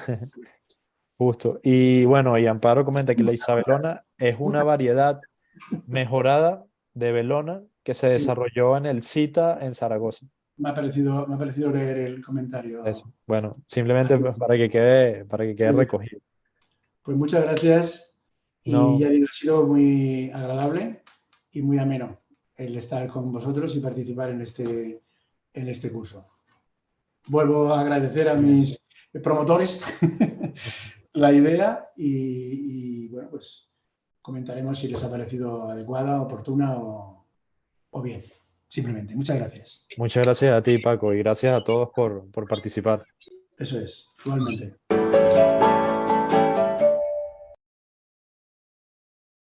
justo. Y bueno, y Amparo comenta que la Isabelona es una variedad mejorada de Belona que se Sí, desarrolló en el CITA en Zaragoza. me ha parecido leer el comentario. Eso. Bueno, simplemente para que quede Muy bien. recogido. Pues muchas gracias y ya No, digo, ha sido muy agradable y muy ameno el estar con vosotros y participar en este curso. Vuelvo a agradecer a bien. mis promotores la idea bueno, pues comentaremos si les ha parecido adecuada, oportuna o bien. Simplemente. Muchas gracias. Muchas gracias a ti, Paco, y gracias a todos por participar. Eso es, igualmente.